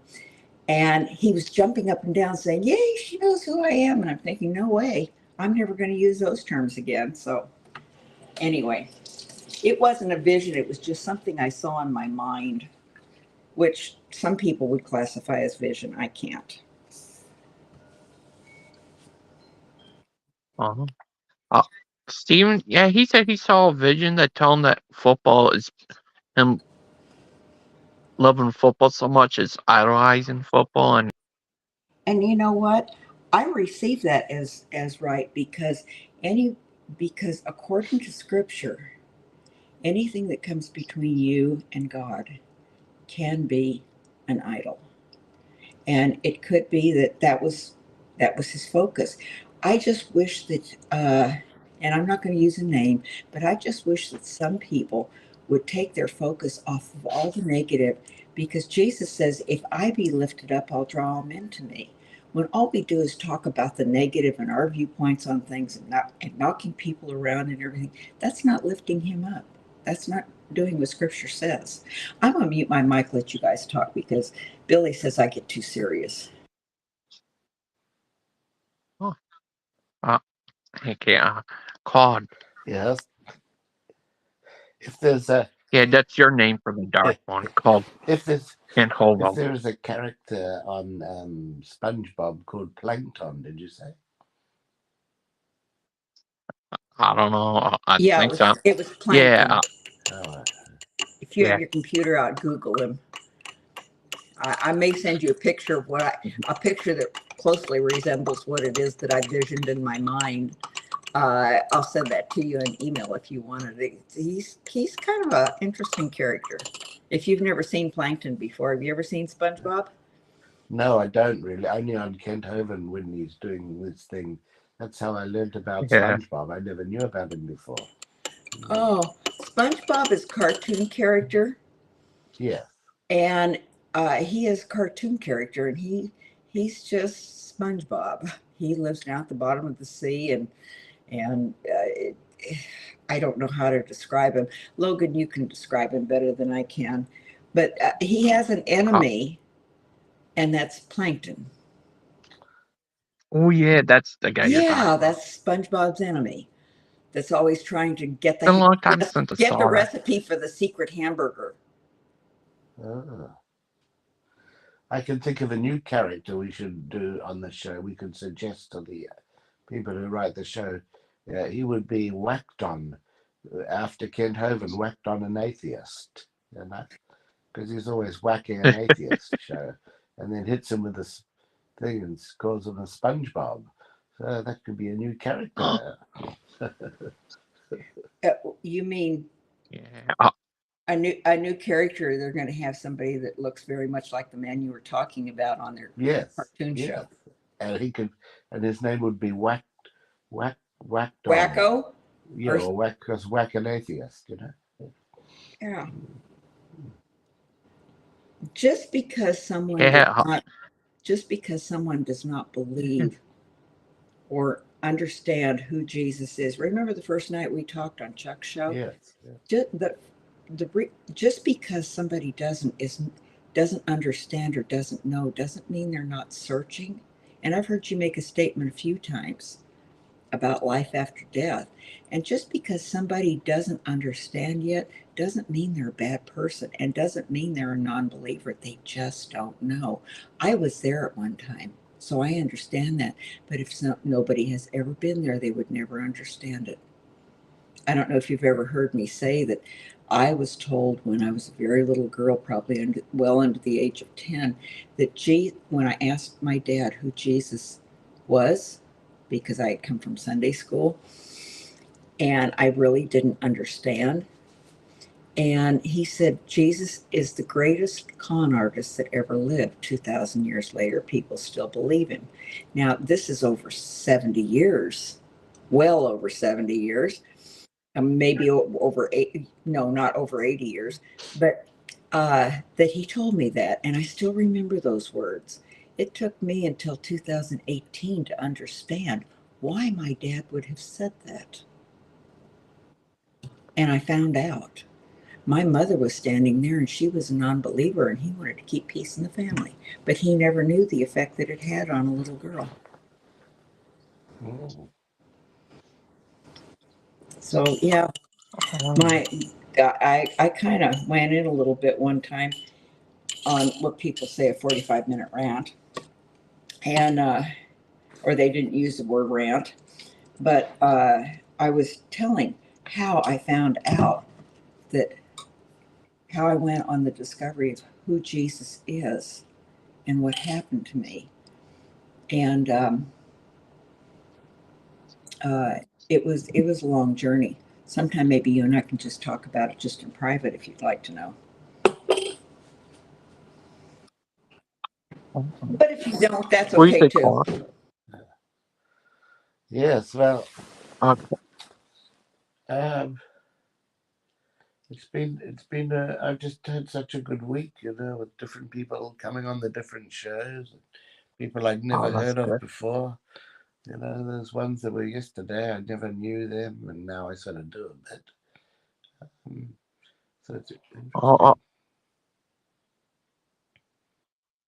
And he was jumping up and down saying, "Yay, she knows who I am." And I'm thinking, no way. I'm never going to use those terms again. So anyway, it wasn't a vision. It was just something I saw in my mind, which some people would classify as vision. I can't. Uh-huh. Uh, Steven, yeah, he said he saw a vision that told him that football is him loving football so much is idolizing football, And you know what? I receive that as right because according to scripture, anything that comes between you and God can be an idol. And it could be that was his focus. I just wish that and I'm not going to use a name, but I just wish that some people would take their focus off of all the negative, because Jesus says, if I be lifted up, I'll draw them into me. When all we do is talk about the negative and our viewpoints on things and knocking people around and everything, that's not lifting him up. That's not doing what scripture says. I'm going to mute my mic, let you guys talk, because Billy says I get too serious. uh, okay, Claude. Yes. If there's a Yeah, that's your name for the Dark One, called if Ken Hova. there's a character on SpongeBob called Plankton, did you say? I don't know. I Yeah, think so. it was Plankton. Yeah, Oh, If you have yeah. your computer out, Google him. I may send you a picture of a picture that closely resembles what it is that I visioned in my mind. I'll send that to you in email if you wanted it. He's kind of an interesting character. If you've never seen Plankton before, have you ever seen SpongeBob? No, I don't really. Only on Kent Hovind when he's doing this thing. That's how I learned about Yeah. SpongeBob. I never knew about him before. Oh, SpongeBob is cartoon character, Yeah. and he is cartoon character, and he's just SpongeBob. He lives down at the bottom of the sea, and I don't know how to describe him. Logan, you can describe him better than I can, but he has an enemy, and that's Plankton. Oh yeah, that's the guy you're talking Yeah, about. that's SpongeBob's enemy. That's always trying to get It's been a the long time since I get the saw that. recipe for the secret hamburger. Ah. I can think of a new character we should do on the show. We could suggest to the people who write the show. He would be whacked on after Kent Hovind whacked on an atheist, you know, because he's always whacking an atheist show, and then hits him with this thing and calls him a SpongeBob. So that could be a new character. You mean Yeah. a new character? They're going to have somebody that looks very much like the man you were talking about on their Yes, cartoon yes, show. and he could, and his name would be whacked on. Wacko? Yeah, or whack an atheist, you know. Yeah. Just because someone does Yeah. not, just because someone does not believe or understand who Jesus is. Remember the first night we talked on Chuck's show? Yes. Just because somebody doesn't understand or doesn't know doesn't mean they're not searching. And I've heard you make a statement a few times about life after death. And just because somebody doesn't understand yet doesn't mean they're a bad person and doesn't mean they're a non-believer. They just don't know. I was there at one time, so I understand that. But if nobody has ever been there, they would never understand it. I don't know if you've ever heard me say that I was told when I was a very little girl, probably well under the age of 10, that when I asked my dad who Jesus was, because I had come from Sunday school, and I really didn't understand. And he said, Jesus is the greatest con artist that ever lived. 2,000 years later, people still believe him. Now, this is over 70 years, well over 70 years. Maybe over 80, no, not over 80 years, but that he told me that. And I still remember those words. It took me until 2018 to understand why my dad would have said that. And I found out. My mother was standing there and she was a non believer and he wanted to keep peace in the family. But he never knew the effect that it had on a little girl. Oh. So, yeah, I kind of went in a little bit one time on what people say a 45-minute rant, and or they didn't use the word rant, but I was telling how I found out that how I went on the discovery of who Jesus is and what happened to me, and it was a long journey. Sometime maybe you and I can just talk about it just in private if you'd like to know. But if you don't, that's What do you okay say, too. Claude? Yes, well, Okay. um, it's been I've just had such a good week, you know, with different people coming on the different shows, people I'd never Oh, that's heard of good. before. You know, there's ones that were yesterday I never knew them, and now I sort of do a bit. So it's Oh,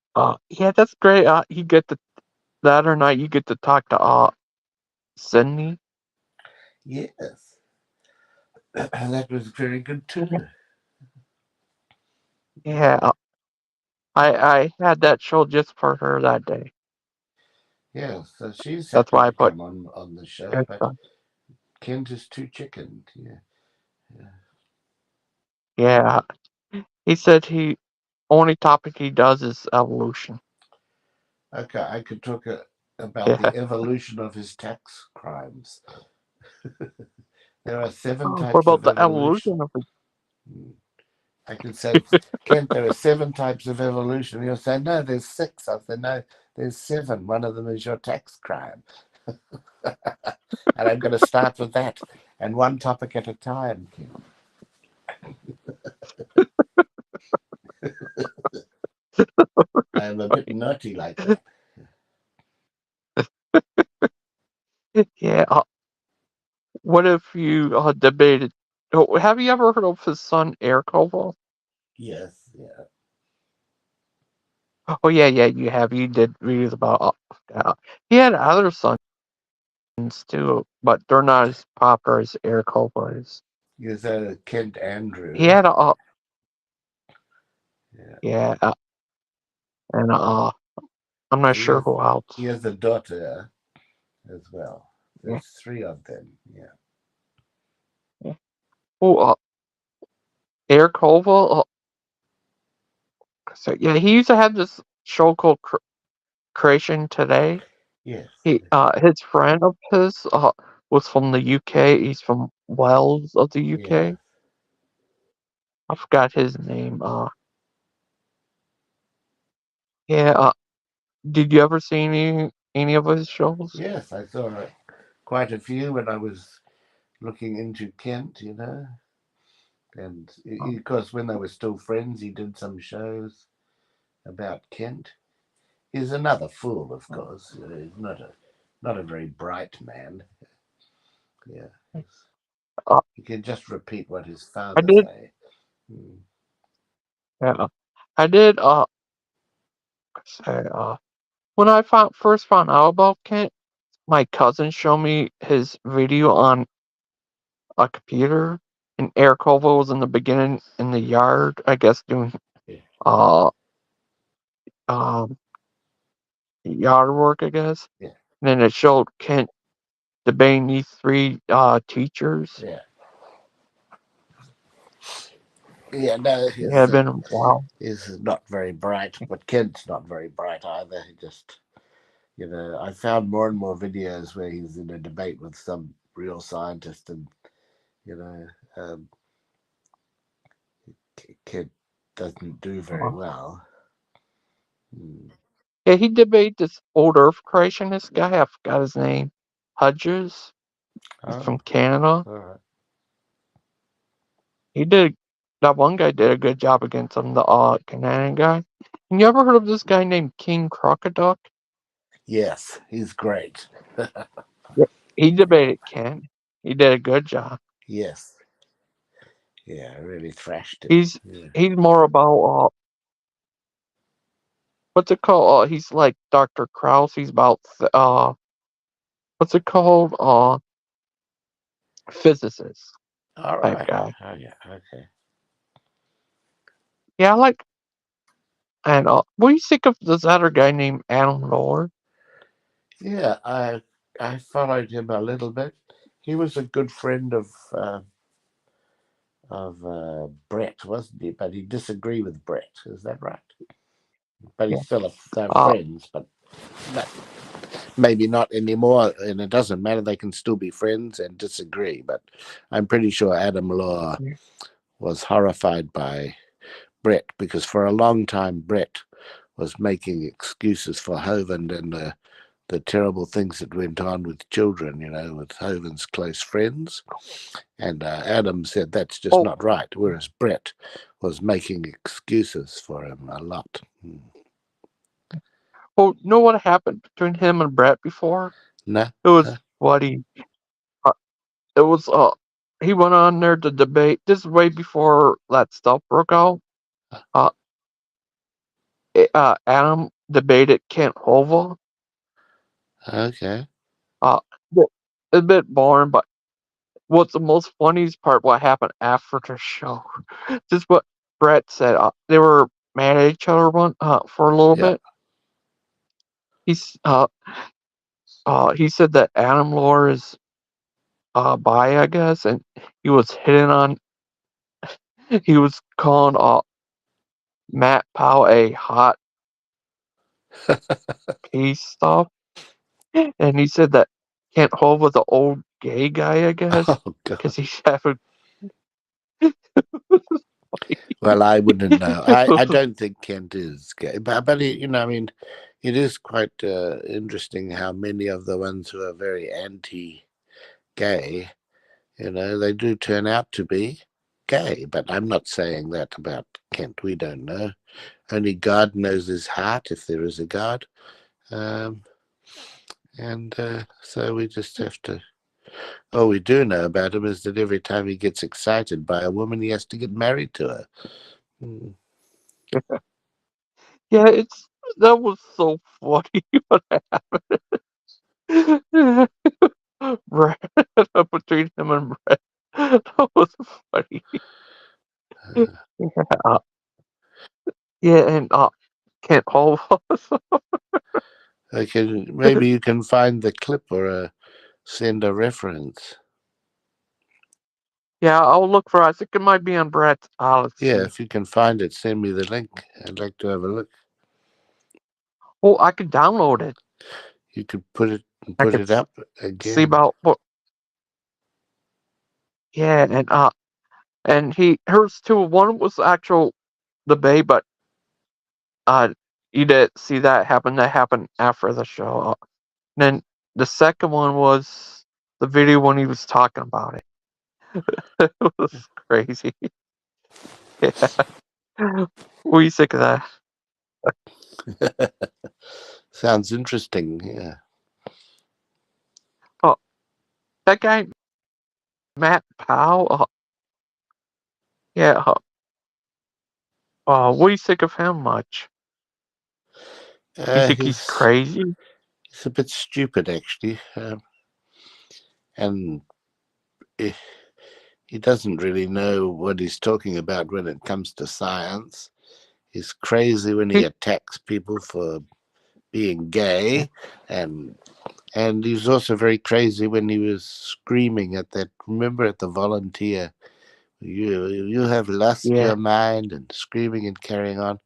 interesting. yeah, that's great. You get to that or night. You get to talk to Sydney. Yes, that was very good too. Yeah, I had that show just for her that day. Yeah, so she's That's happy why I to put come on the show, it but on. Kent is too chicken. Yeah, yeah. Yeah, he said he only topic he does is evolution. Okay, I could talk about Yeah. the evolution of his tax crimes. There are 7 What types about of the evolution. evolution of it? I could say, Kent, there are 7 types of evolution. You'll say, no, there's 6. I'll say, no, there's 7. One of them is your tax crime. And I'm going to start with that, and one topic at a time, Kent. I'm a bit naughty like that. Yeah. What if you debated? Have you ever heard of his son Eric Koval? Yes, yeah. Oh yeah, you have. You did read about. He had other sons too, but they're not as popular as Eric Koval is. There's a Kent He Andrew. had a Yeah. yeah, and I'm not He sure has, who else. he has a daughter as well. Yeah, There's 3 of them. Yeah. yeah. Oh, Eric Koval. So yeah, he used to have this show called Creation Today. Yes. His friend of his was from the UK. He's from Wales of the Yeah. UK. I forgot his name. Yeah. Did you ever see any of his shows? Yes, I saw quite a few when I was looking into Kent, and Um, because when they were still friends, he did some shows about Kent. He's another fool, of course. He's not a very bright man. Yeah, uh, he can just repeat what his I father did. say. Mm. Yeah, I did. Say, when I first found out about Kent, my cousin showed me his video on a computer, and Eric Koval was in the beginning in the yard, I guess, doing Yeah, uh um yard work, I guess. yeah, And then it showed Kent debating these 3 teachers. yeah. Yeah, no, It had been a while. he's not very bright, but Kent's not very bright either. He just, I found more and more videos where he's in a debate with some real scientist, and you know, um, Kent doesn't do very Uh, well. Mm. yeah, he debated this old Earth creationist guy. I forgot his name. Hudges. He's Oh, from Canada. all right. He did. That one guy did a good job against him, the Canadian guy. And you ever heard of this guy named King Crocoduck? Yes, he's great. Yeah. He debated Kent. He did a good job. Yes, yeah, really thrashed him. He's Yeah. he's more about what's it called? He's like Dr. Krauss. He's about what's it called? Physicist All type right. guy. Oh yeah. Okay. Yeah, I like. And what do you think of this other guy named Adam Lord? Yeah, I followed him a little bit. He was a good friend of Brett, wasn't he? But he disagreed with Brett. Is that right? But Yeah. he's still they're Uh, friends, but maybe not anymore. And it doesn't matter; they can still be friends and disagree. But I'm pretty sure Adam Law yeah. was horrified by Brett because for a long time Brett was making excuses for Hovind and the terrible things that went on with children, with Hovind's close friends. And Adam said that's just Oh, not right, whereas Brett was making excuses for him a lot. you know what happened between him and Brett before? No? It was Huh? what he. It was he went on there to debate. This is way before that stuff broke out. Uh, Adam debated Kent Hova. Okay. Uh, a bit boring, but what's the most funniest part? What happened after the show? Just what Brett said. They were mad at each other for a little Yeah. bit. He's he said that Adam Lore is bi, I guess, and he was hitting on. He was calling Matt Powell a hot peace stuff, and he said that Kent Hove was an old gay guy, I guess, Oh God. because he's having. Well, I wouldn't know. I don't think Kent is gay, but he, I mean, it is quite interesting how many of the ones who are very anti-gay, they do turn out to be gay. But I'm not saying that about Kent. We don't know. Only God knows his heart, if there is a God. And so we just have to. All we do know about him is that every time he gets excited by a woman, he has to get married to her. Hmm. Yeah, that was so funny what happened. Brad, between him and Brad, that was funny. Yeah, yeah, and Kent Hove. Maybe you can find the clip or send a reference. Yeah, I'll look for. I think it might be on Brad's. Let's Yeah, see. if you can find it, send me the link. I'd like to have a look. Oh, I could download it. You could put I it could up see again. about what. Yeah, and hers too. One was actual debate, but you didn't see that happen. That happened after the show. Then the second one was the video when he was talking about it. It was crazy. Yeah. What do you think of that? Sounds interesting. Yeah. Oh, that guy Matt Powell. Yeah. What do you think of him much? You think he's He's crazy? a bit stupid actually, and he doesn't really know what he's talking about when it comes to science. He's crazy when he attacks people for being gay, and he's also very crazy when he was screaming at that. Remember at the volunteer, you have lost Yeah. your mind, and screaming and carrying on.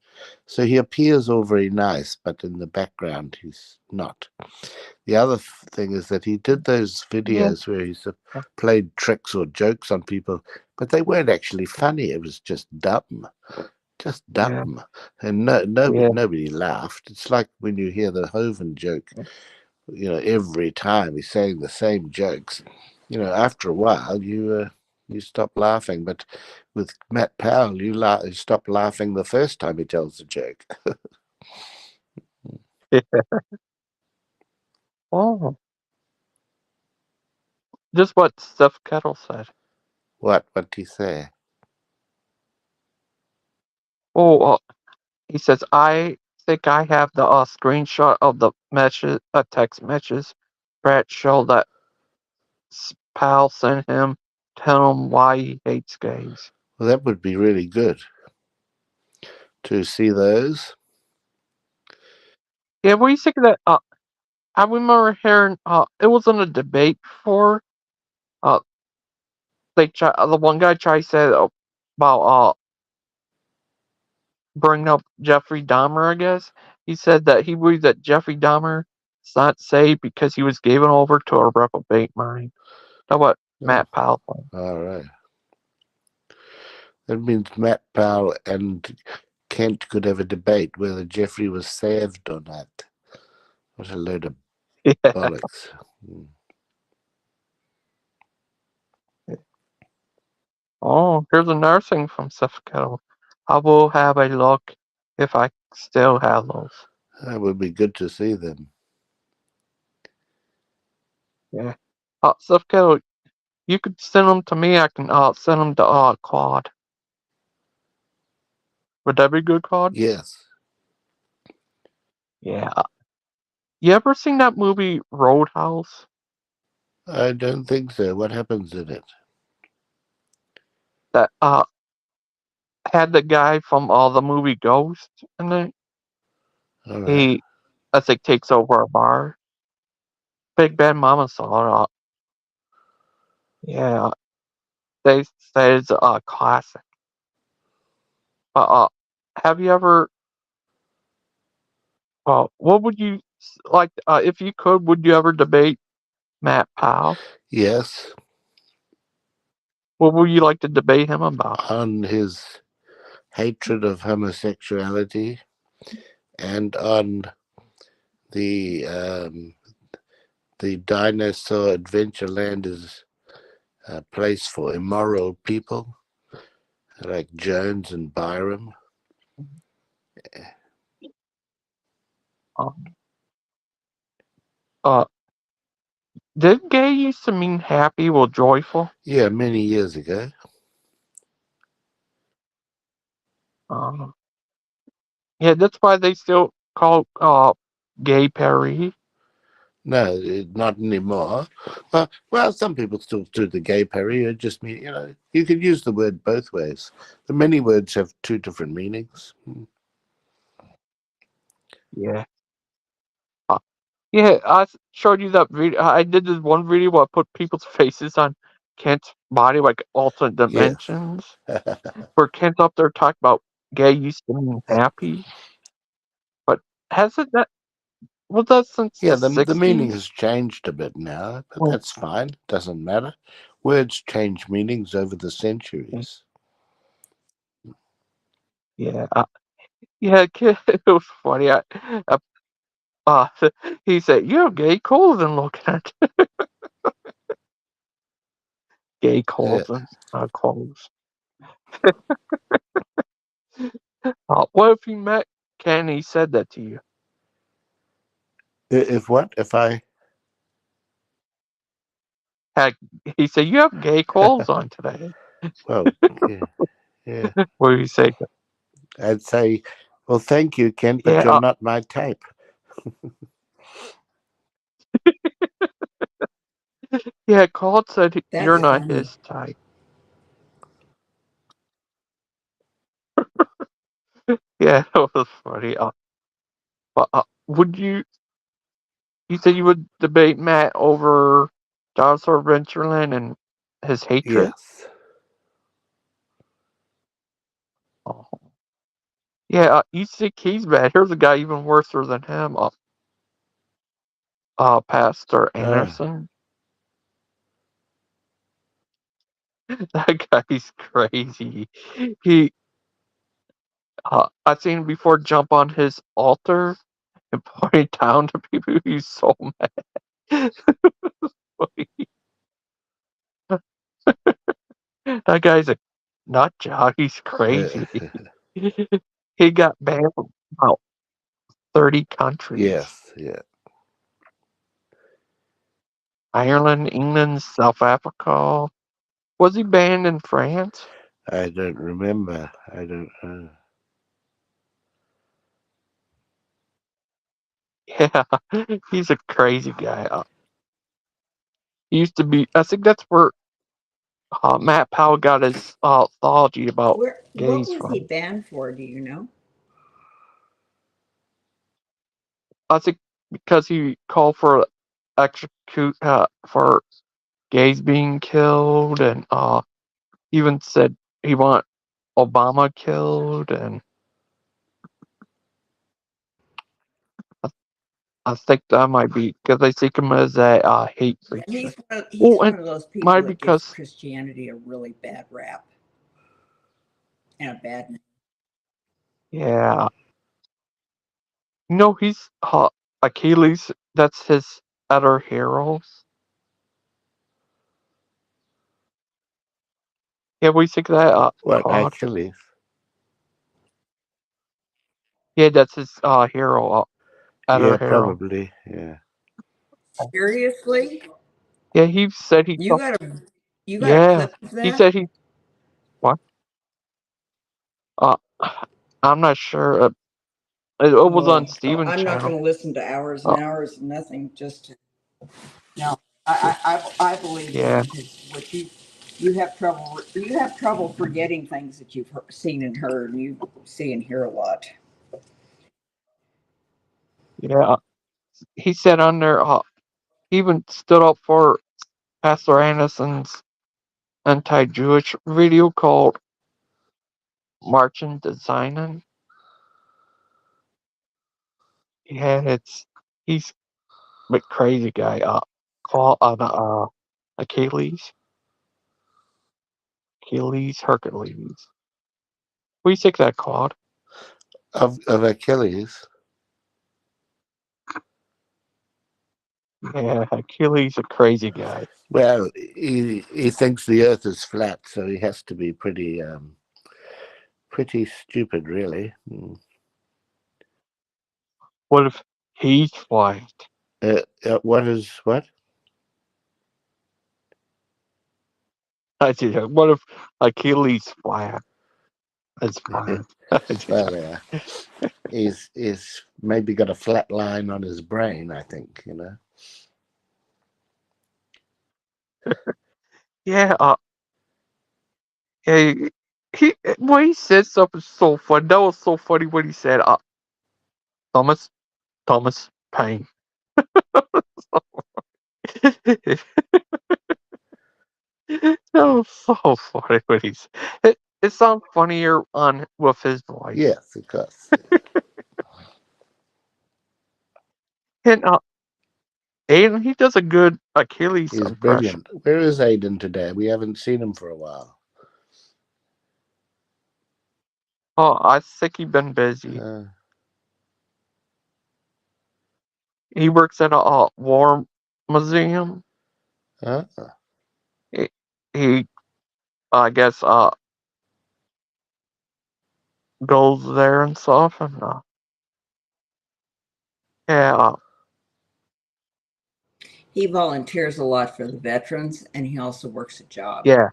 So he appears all very nice, but in the background he's not. The other thing is that he did those Yeah. videos where he played tricks or jokes on people, but they weren't actually funny. It was just dumb. Just Yeah. dumb, and Yeah. nobody laughed. It's like when you hear the Hovind joke, every time he's saying the same jokes. After a while, you stop laughing. But with Matt Powell, you stop laughing the first time he tells the joke. Oh, just what Steph Kettle said. What do you say? Oh, he says I think I have the screenshot of the text messages Brad showed that Powell sent him, tell him why he hates gays. Well, that would be really good to see those. Yeah, what do you think of that? I remember hearing it was in a debate before. Uh, the one guy tried to say about bringing up Jeffrey Dahmer. I guess he said that he believed that Jeffrey Dahmer is not saved because he was given over to a reprobate mind. That's what Matt Powell said. All right. That means Matt Powell and Kent could have a debate whether Jeffrey was saved or not. What a load of Yeah. bollocks. Oh, here's a nursing from Seth Kettle. I will have a look if I still have those. That would be good to see them. Yeah. Seth Kettle, you could send them to me. I can send them to Claude. Would that be good, Claude? Yes. Yeah. You ever seen that movie Roadhouse? I don't think so. What happens in it? That had the guy from the movie Ghost in it. All right. He, I think, takes over a bar. Big Bad Mama saw it. Yeah, they say it's a classic. But have you ever What would you like? If you could, would you ever debate Matt Powell? Yes, What would you like to debate him about? on his hatred of homosexuality and on the dinosaur Adventureland is a place for immoral people like Jones and Byram. Um, uh, did gay used to mean happy or joyful? Yeah, many years ago. Yeah, that's why they still call gay Perry. No, not anymore. Well, some people still do the gay Perry. It just mean, you can use the word both ways. The many words have two different meanings. Yeah. Yeah, I showed you that video. I did this one video where I put people's faces on Kent's body, like alternate Yes. dimensions. Where Kent's up there talking about gay used to mean happy. But hasn't that, was that since Yeah, the the meaning 60s? has changed a bit now, but Well, that's fine. Doesn't matter. Words change meanings over the centuries. yeah. Yeah, it was funny. Uh, he said, "You're gay clothing looking at gay Yeah. clothing, clothes." What if you met Ken? He said that to you. If what? If I? Heck, he said, "You have gay clothes on today." Well, yeah, yeah. What do you say? I'd say, well, thank you, Kent, but Yeah, you're not my type. yeah. Claude said you're That's not funny. his type. Yeah, it was funny. But would you? You said you would debate Matt over Dinosaur Adventureland and his hatred. Yes. Oh. Yeah, you think he's bad? Here's a guy even worse than him. Pastor Ah, Anderson. That guy's crazy. He, I've seen him before jump on his altar and point down to people. He's so mad. That guy's a nut job. He's crazy. uh, He got banned from about 30 countries. yes, yeah. Ireland, England, South Africa. Was he banned in France? I don't remember. I don't know. Yeah, he's a crazy guy. He used to be. I think that's where Matt Powell got his theology about What gays was he from. banned for? Do you know? I think because he called for execute for gays being killed, and even said he want Obama killed, and I, I think that might be because they see him as a hate Yeah, preacher. he's Oh, one and of those people might that gives because Christianity a really bad rap and a bad name. yeah, he's Achilles. That's his other heroes. Yeah, we think that What, Claude. actually? Yeah, that's his hero, other Yeah, hero. probably. Yeah. Seriously? Yeah, he said he. You got a you got a Yeah, clip of he that? said he. What? Uh, I'm not sure. It was on Oh, Steven's I'm not going channel. to listen to hours and Uh, hours of nothing just to. No, I believe you yeah, because what you have trouble forgetting things that you've seen and heard, and you see and hear a lot. yeah. He said on there. He even stood up for Pastor Anderson's anti-Jewish video called "Marching to Zion." Yeah, he's a crazy guy. Achilles, Hercules. What do you think of that, Claude? Of Achilles. Yeah, Achilles, a crazy guy. Well, he thinks the Earth is flat, so he has to be pretty stupid, really. What if he's flying? What is what? I see. What if Achilles flying? That's fine. Well, he's maybe got a flat line on his brain. I think Yeah. Yeah. When he said stuff is so funny. That was so funny when he said, Thomas Paine. That was so funny when it sounds funnier on with his voice. Yes, of course. And Aiden, he does a good Achilles He's impression. brilliant. Where is Aiden today? We haven't seen him for a while. Oh, I think he's been busy. He works at a war museum. Uh, He I guess goes there and stuff, and yeah, He volunteers a lot for the veterans, and he also works a job. yeah,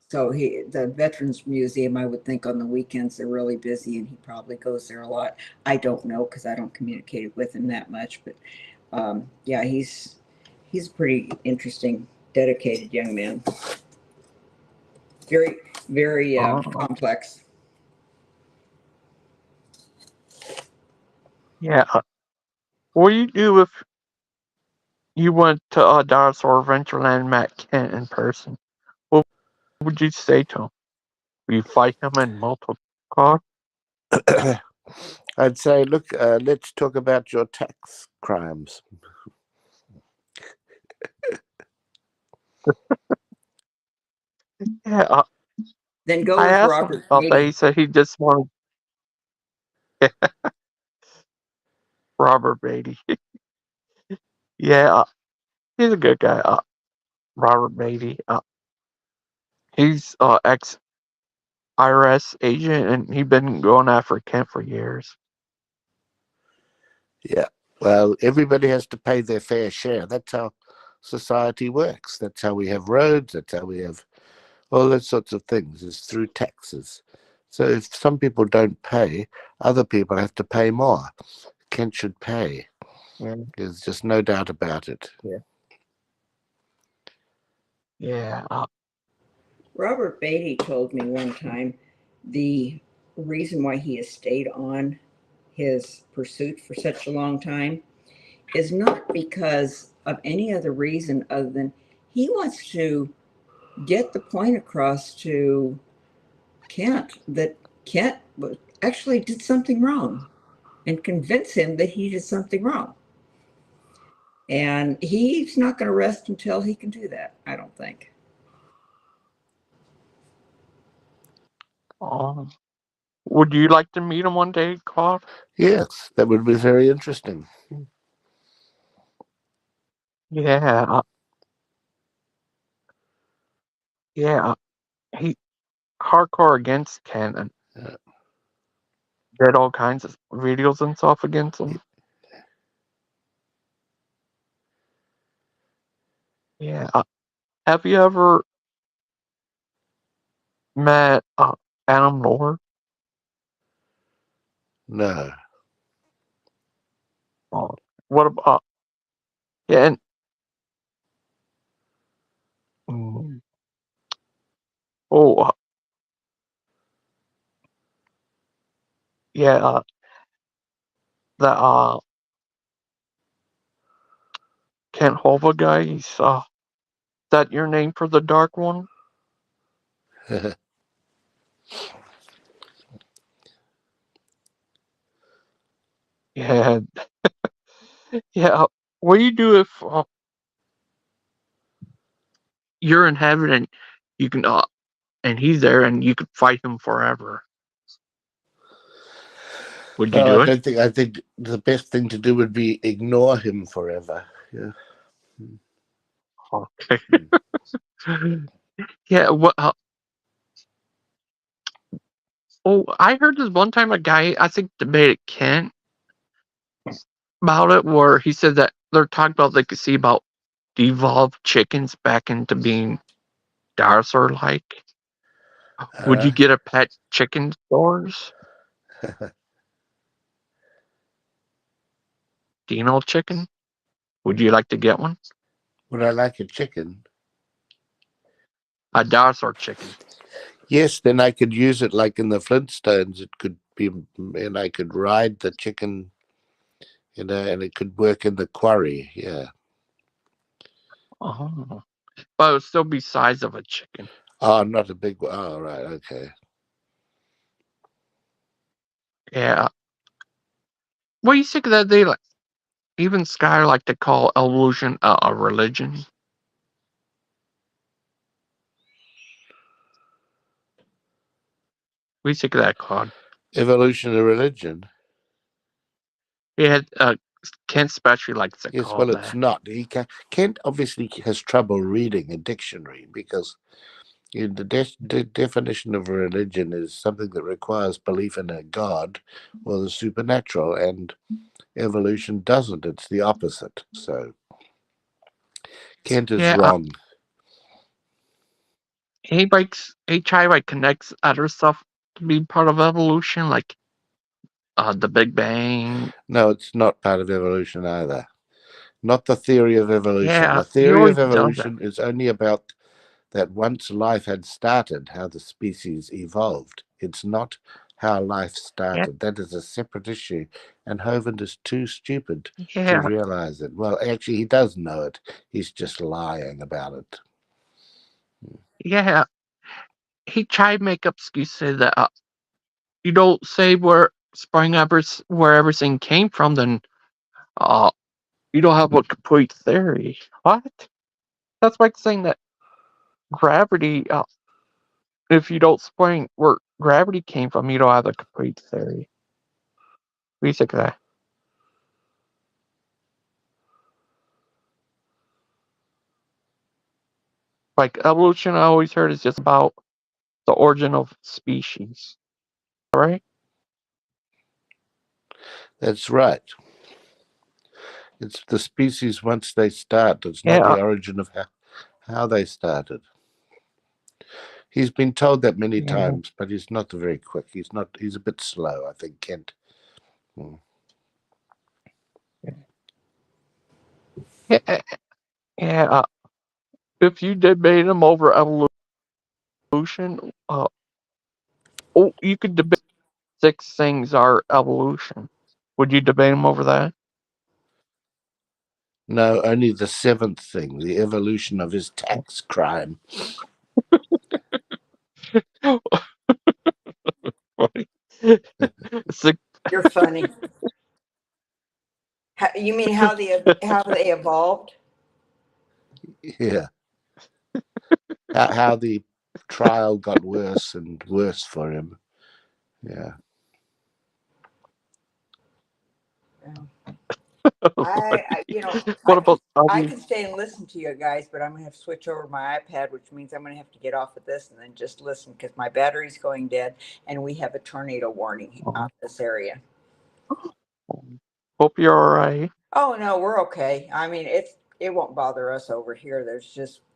So the Veterans Museum, I would think on the weekends they're really busy, and he probably goes there a lot. I don't know because I don't communicate with him that much, but yeah, he's a pretty interesting, dedicated young man. Very, very complex. yeah. What do you do if you went to Dinosaur Adventureland and met Kent in person? What would you say to him? Would you fight him in multiple car? I'd say, look, let's talk about your tax crimes. Yeah, Then go I with asked him Robert about that. He Beatty. said he just wanted Robert Beatty. Yeah, he's a good guy. Robert Beatty. He's ex IRS agent, and he's been going after Kent for years. Yeah. Well, everybody has to pay their fair share. That's how society works. That's how we have roads. That's how we have all those sorts of things, is through taxes. So if some people don't pay, other people have to pay more. Kent should pay. Yeah. There's just no doubt about it. Yeah. Robert Beatty told me one time the reason why he has stayed on his pursuit for such a long time is not because of any other reason other than he wants to get the point across to Kent that Kent actually did something wrong and convince him that he did something wrong. And he's not going to rest until he can do that, I don't think. Would you like to meet him one day, Claude? Yes, that would be very interesting. Yeah. Yeah. He hardcore against Ken and did all kinds of videos and stuff against him. Yeah. Have you ever met Adam Moore? No. What about yeah? And, mm, oh yeah. The Kent Hova guy. He's is that your name for the dark one? Yeah. Yeah. What do you do if you're in heaven and you can and he's there and you could fight him forever? Would you No, do it? I think the best thing to do would be ignore him forever. Yeah. Okay. Hmm. Yeah. What? Oh, I heard this one time a guy I think debated Kent about it, where he said that they're talking about they could see about devolved chickens back into being dinosaur-like. Would you get a pet chicken stores? Dino chicken? Would you like to get one? Would I like a chicken? A dinosaur chicken. Yes, then I could use it like in the Flintstones. It could be, and I could ride the chicken, and it could work in the quarry. Yeah. Oh. But it would still be size of a chicken. Oh, not a big one. Oh, right. Okay. Yeah. What do you think that they like? Even Sky like to call evolution a religion. What do you think of that, Claude? Evolution of religion. Yeah, Kent especially likes to Yes, call well, it's that. not. Kent obviously has trouble reading a dictionary because the definition of a religion is something that requires belief in a god or the supernatural, and evolution doesn't. It's the opposite. So Kent is Yeah, wrong. he try like connects other stuff to be part of evolution, like the Big Bang. No, it's not part of evolution either. Not the theory of evolution. Yeah, The he theory always of does that. evolution is only about that once life had started, how the species evolved. It's not how life Yeah, started. That is a separate issue, and Hovind is too stupid to yeah, realize it. Well, actually, he does know it. He's just lying about it. yeah. He tried to make up excuses that you don't say where everything came from, then uh you don't have a complete theory. What? That's like saying that gravity. If you don't explain where gravity came from, you don't have a complete theory. What do you think of that? Like evolution, I always heard is just about the origin of species, right? That's right. It's the species once they start. It's not Yeah, the origin of how they started. He's been told that many yeah, times, but he's not very quick. He's not. He's a bit slow, I think, Kent. Hmm. yeah. yeah. If you debate them over evolution, you could debate 6 things are evolution. Would you debate them over that? No, only the seventh thing, the evolution of his tax crime. Six, You're funny. You mean how they evolved? Yeah. How the trial got worse and worse for him. Yeah. You know, what about I others? can stay and listen to you guys, but I'm gonna have to switch over my iPad, which means I'm gonna have to get off of this and then just listen because my battery's going dead, and we have a tornado warning on this area. Hope you're all right. Oh no, we're okay. I mean, it won't bother us over here. There's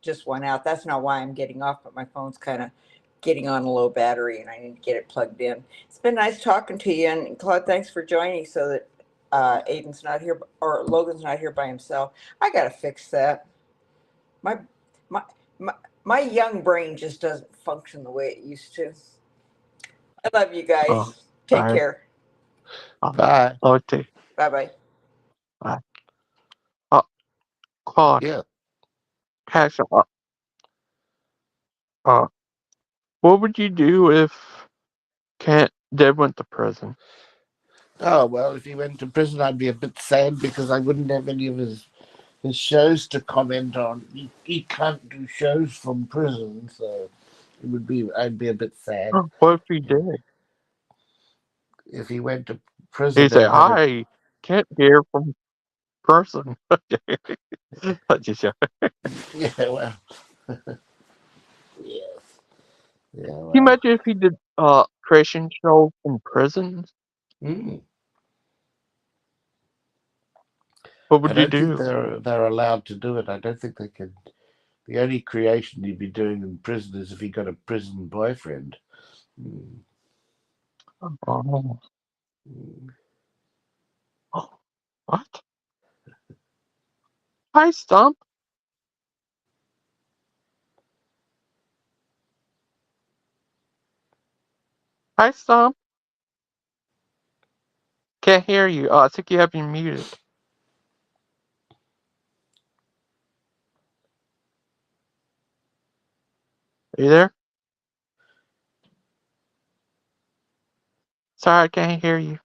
just one out. That's not why I'm getting off, but my phone's kind of getting on a low battery, and I need to get it plugged in. It's been nice talking to you, and Claude, thanks for joining. So that Aiden's not here or Logan's not here by himself. I gotta fix that. My my my my young brain just doesn't function the way it used to. I love you Oh, guys. Take sorry. care. Bye. Okay. Bye bye. Bye. Uh, Claude, Yeah. Cash, uh, what would you do if Kent Deb went to prison? Oh, well, if he went to prison, I'd be a bit sad because I wouldn't have any of his shows to comment on. He can't do shows from prison, so I'd be a bit sad. What if he did? If he went to He prison say, and had a "I can't hear from person." Just yeah, well, yes, yeah, Can you well, imagine if he did creation shows in prisons? mm. What I would you don't think do? they're allowed to do it. I don't think they can. The only creation he'd be doing in prison is if he got a prison boyfriend. Mm. Oh. Mm. What? Hi, Stump. Hi, Stump. Can't hear you. I think you have me muted. Are you there? Sorry, I can't hear you.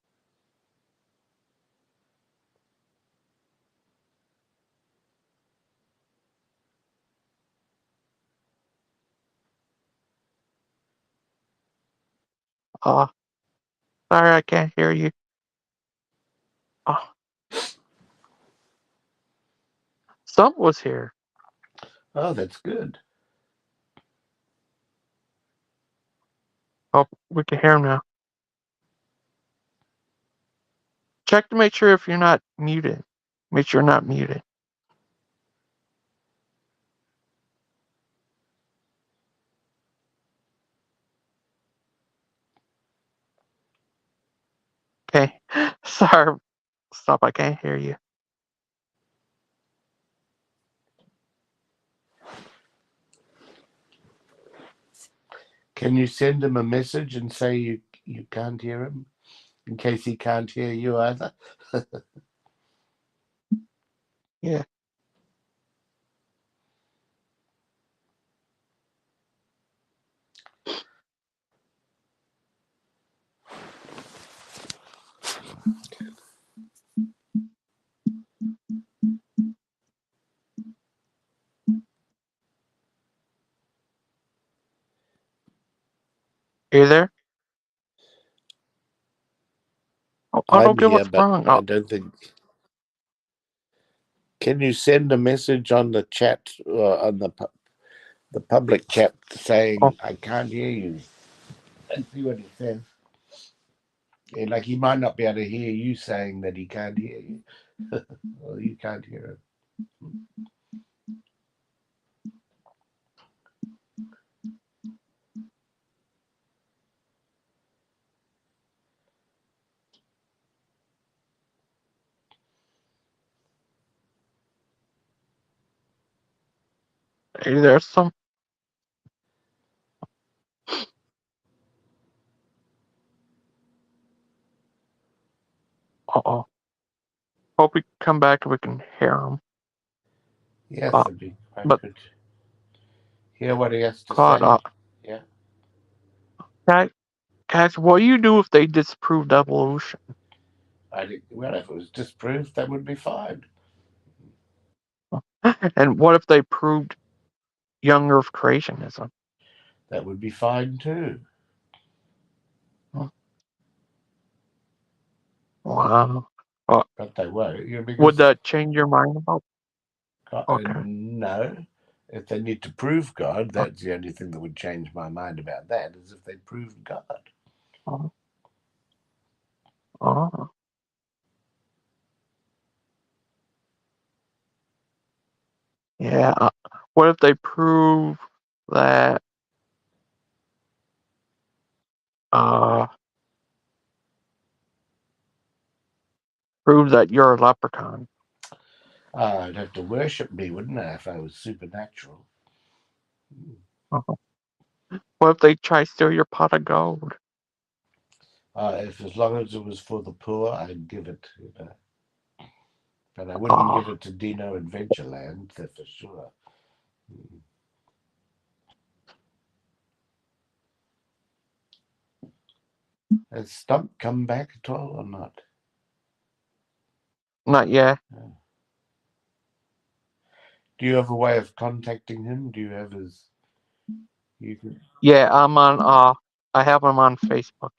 Uh, Sorry, I can't hear you. Oh, Stump was here. Oh, that's good. Oh, we can hear him now. Check to make sure if you're not muted. Make sure you're not muted. Okay. Sorry, Stump, I can't hear you. Can you send him a message and say you can't hear him in case he can't hear you either? Yeah. Are you there? Oh, I I'm don't get here, what's but wrong. I Oh, don't think. Can you send a message on the chat on the public chat oh, saying I can't hear you and see what it says? Yeah, like he might not be able to hear you saying that he can't hear you, or you can't hear him. are you there, Stump? Uh-oh. Hope we come back and we can hear him. Yes, I But could hear what he has to Claude, say. Yeah, guys, what do you do if they disproved evolution? I think. Well, if it was disproved, that would be fine. And what if they proved young Earth creationism? That would be fine too. Wow. But they won't. Would Because that change your mind about? Okay. no, if they need to prove God, Uh, that's the only thing that would change my mind about that is if they proved God. uh, uh, yeah. What if they prove that uh you're a leprechaun? I'd have to worship me, wouldn't I, if I was supernatural? Uh, what if they try to steal your pot of gold? If as long as it was for the poor, I'd give it. But I wouldn't Uh, give it to Dino Adventureland, that's for sure. Has Stump come back at all or not? Not yet. Do you have a way of contacting him? Do you have his? You can. Yeah, I'm on. I have him on Facebook.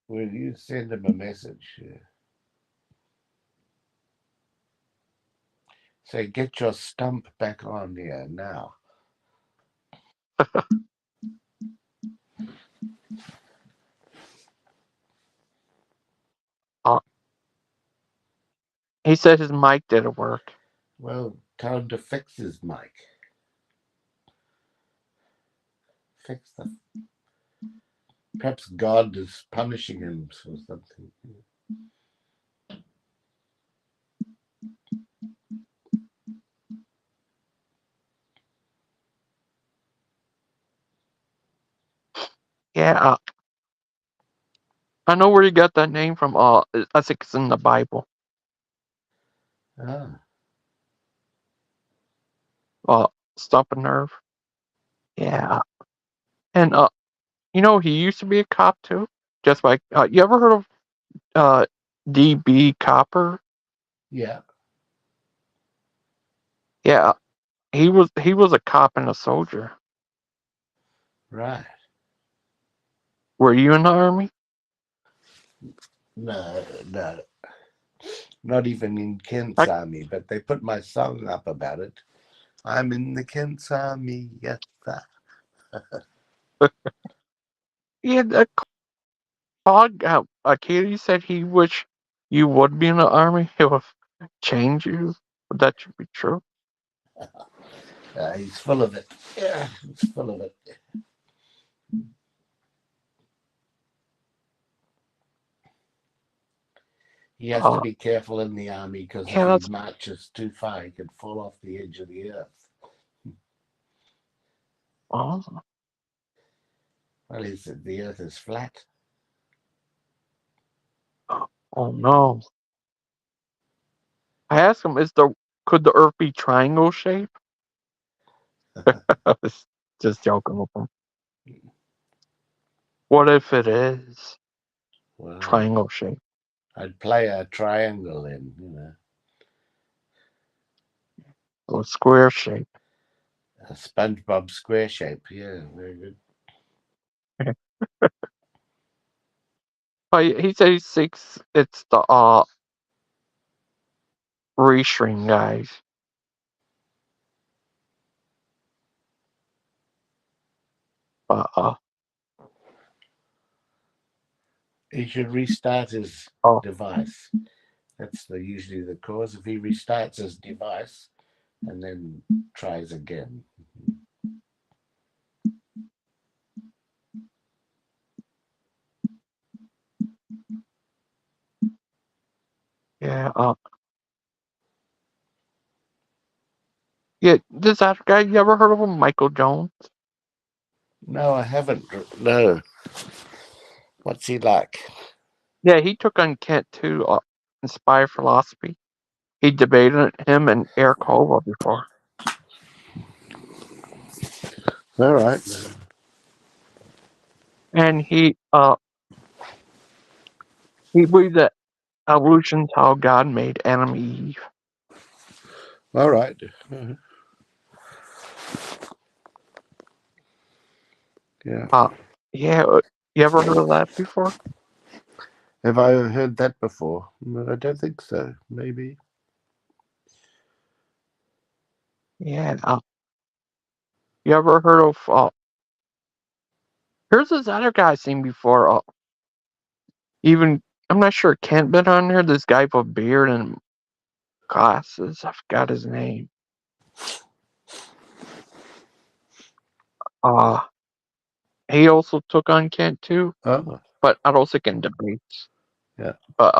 Well, you send him a message. Yeah. Say, get your stump back on here now. He said his mic didn't work. Well, tell him to fix his mic. Fix the. Perhaps God is punishing him for something. Yeah, I know where you got that name from. I think it's in the Bible. Ah, Stump a nerve. Yeah, and he used to be a cop too. Just like you ever heard of DB Copper? yeah, Yeah, he was a cop and a soldier. right. Were you in the army? No, no, not even in Kent's I, army, but they put my song up about it. I'm in the Kent's army, yes, sir. yeah, Claude, Katie said he wished you would be in the army. It would change you. But that should be true. He's full of it. Yeah, he's full of it. He has to be careful in the army because if Yeah, he that's marches too far, he could fall off the edge of the earth. awesome. Well, the earth is flat. Oh no. I asked him, could the Earth be triangle shape? I was just joking with him. What if it is Well, triangle shape I'd play a triangle in, or square shape? a SpongeBob square shape. Yeah, very good. He said he thinks it's the restring guys. But He should restart his oh device. That's usually the cause. If he restarts his device and then tries again. yeah, yeah. This other guy, you ever heard of him, Michael Jones? No, I haven't. No. What's he like? Yeah, he took on Kent too. Inspire philosophy. He debated him and Eric Hova before, All right. and he believed that evolution's how God made Adam and Eve. All right. Yeah. Yeah. You ever heard of that before? Have I heard that before? No, I don't think so. Maybe. Yeah. You ever heard of? Here's this other guy I've seen before. Even I'm not sure Kent been on there. This guy with a beard and glasses. I forgot his name. Uh he also took on Kent too, Oh, but I don't think in debates. yeah. But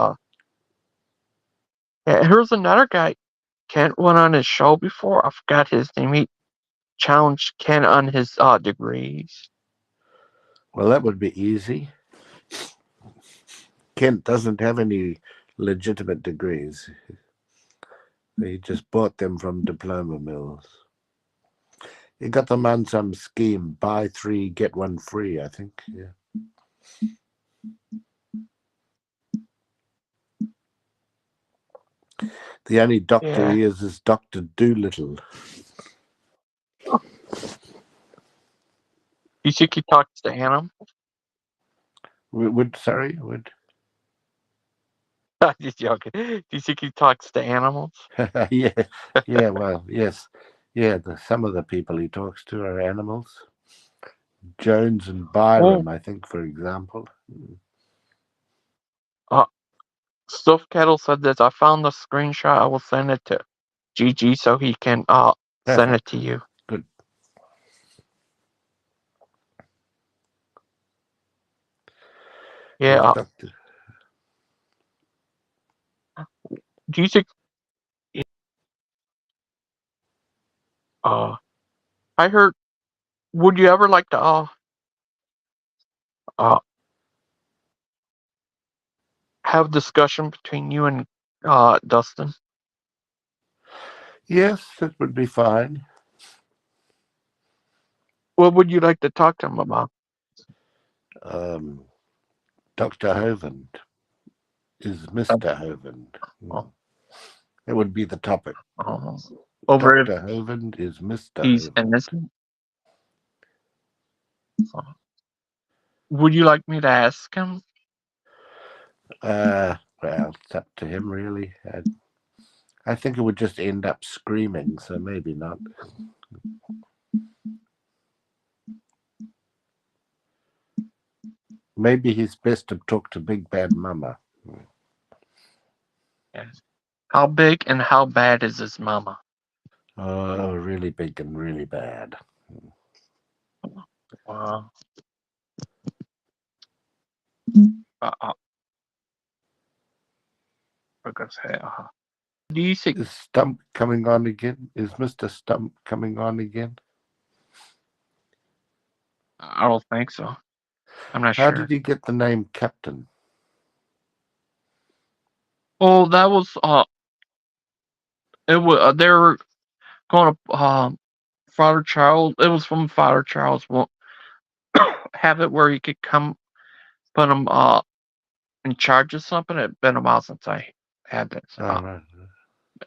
yeah. Here's another guy. Kent went on his show before. I forgot his name. He challenged Kent on his degrees. Well, that would be easy. Kent doesn't have any legitimate degrees. He just bought them from diploma mills. He got them on some scheme, buy 3, get 1 free, I think. Yeah. The only doctor Yeah. he is Dr. Doolittle. You think he talks to animals? Would Just joking. Do you think he talks to animals? yeah, well, yes. Yeah, some of the people he talks to are animals. Jones and Byram, I think, for example. Stuffed Kettle said this. I found the screenshot. I will send it to Gigi so he can send it to you. Good. Yeah. Doctor. Do you think? I heard. Would you ever like to have discussion between you and Dustin? Yes, that would be fine. What would you like to talk to him about? Dr. Hovand is Mr. Hovand. Oh, It would be the topic. over if Dr. Hovand is Mr. he's Hovand. innocent. Would you like me to ask him? Well, it's up to him, really. I think it would just end up screaming, so maybe not. Maybe he's best to talk to Big Bad Mama. Yes. How big and how bad is his mama? Oh, really big and really bad. Wow. Do you think? Is Stump coming on again? Is Mr. Stump coming on again? I don't think so. I'm not How sure. did he get the name Captain? Well, that was it was they were going to Father Charles. It was from Father Charles. Well, have it where he could come put him in charge of something. It's been a while since I had this. Right.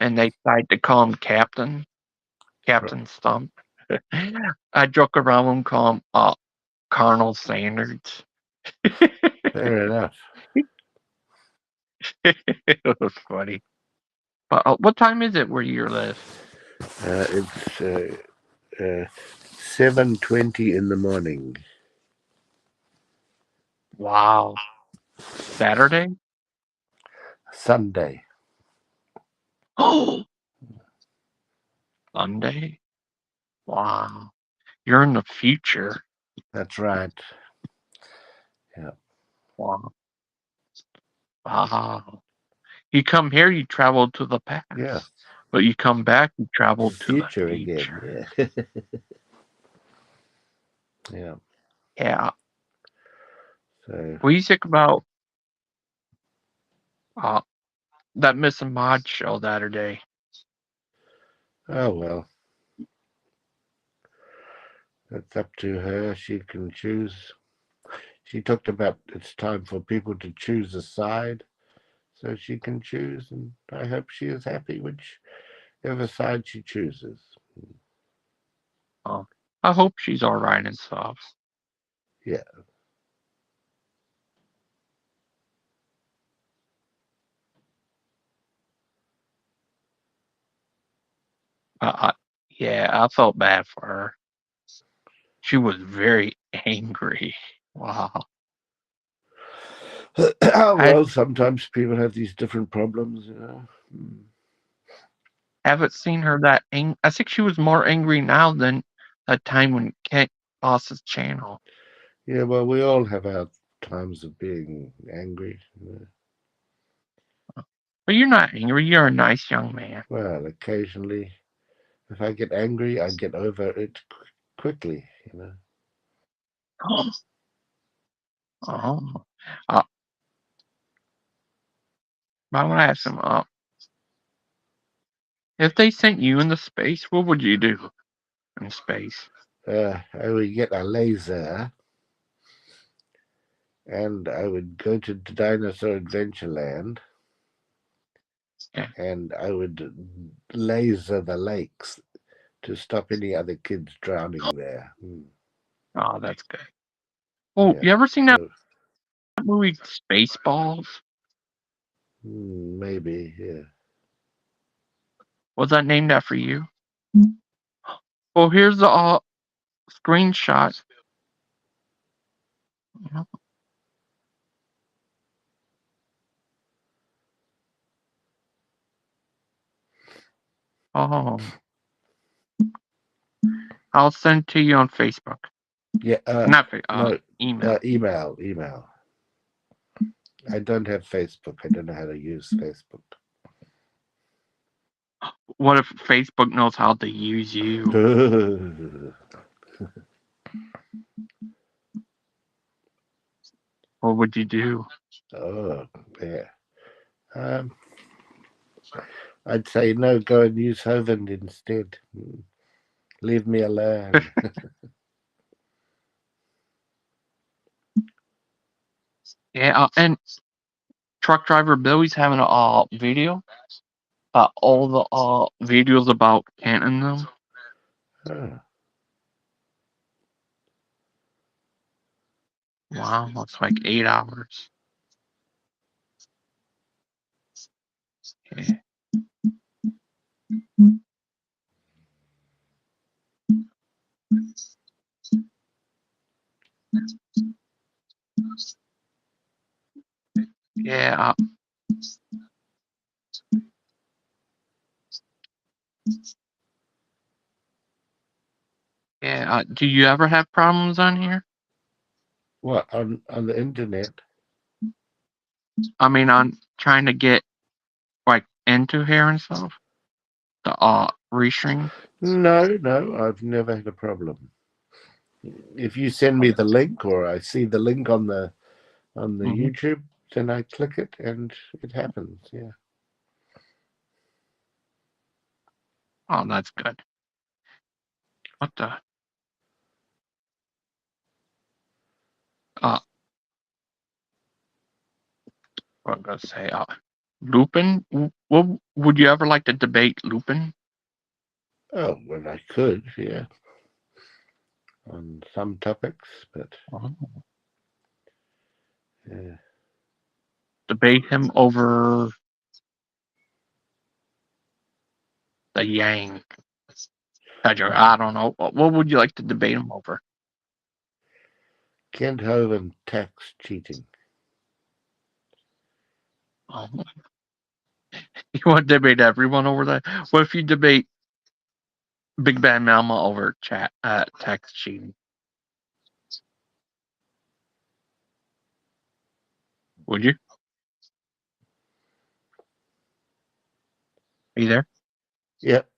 And they tried to call him Captain Right. Stump. I joke around and call him Colonel Sanders. Fair enough. It was funny. But what time is it where you live? It's 7:20 in the morning. Wow. Saturday? Sunday. Oh, Sunday? Wow. You're in the future. That's right. Yeah. Wow. Wow. You come here, you travel to the past. Yeah. But you come back, you travel to Future the again. future. Yeah. Yeah. Yeah. So. What do you think about that Miss and Mod show the other day? Oh well. That's up to her. She can choose. She talked about it's time for people to choose a side, so she can choose, and I hope she is happy whichever side she chooses. I hope she's all right and stuff. Yeah. Yeah, I felt bad for her. She was very angry. Wow. Oh, I well, sometimes people have these different problems, you know. haven't seen her that angry. I think she was more angry now than that time when Kent lost his channel. Yeah, well, we all have our times of being angry. You know. But you're not angry. You're a nice young man. Well, occasionally, if I get angry, I get over it quickly, you know. Oh. Uh, I want to ask him, if they sent you into space, what would you do in space? I would get a laser and I would go to Dinosaur Adventureland Yeah. and I would laser the lakes to stop any other kids drowning there. Oh, that's good. Oh, Yeah. you ever seen that So, movie Spaceballs? maybe, yeah. Was that named after you? Well, here's the screenshot. Oh, I'll send to you on Facebook. Yeah, Not no, email. email. I don't have Facebook. I don't know how to use Facebook. What if Facebook knows how to use you? What would you do? Oh, yeah. I'd say no, go and use Hovind instead. Leave me alone. Yeah, and truck driver Billy's having a video about all the videos about canting them. Oh. Wow, that's like 8 hours. Yeah. Yeah. Yeah. Do you ever have problems on here? What, on the internet? I mean, on trying to get like into here and stuff. The restring. No, I've never had a problem. If you send me the link, or I see the link on the YouTube, then I click it and it happens. Yeah. Oh, that's good. What the? What I'm gonna say? Lupin. What would you ever like to debate Lupin? Oh, well, I could, yeah, on some topics, but yeah. Debate him over the Yang. I don't know. What would you like to debate him over? Kent Hovind tax cheating. Oh, you want to debate everyone over that? What if you debate Big Bad Mama over tax cheating? Would you? Are you there? Yep.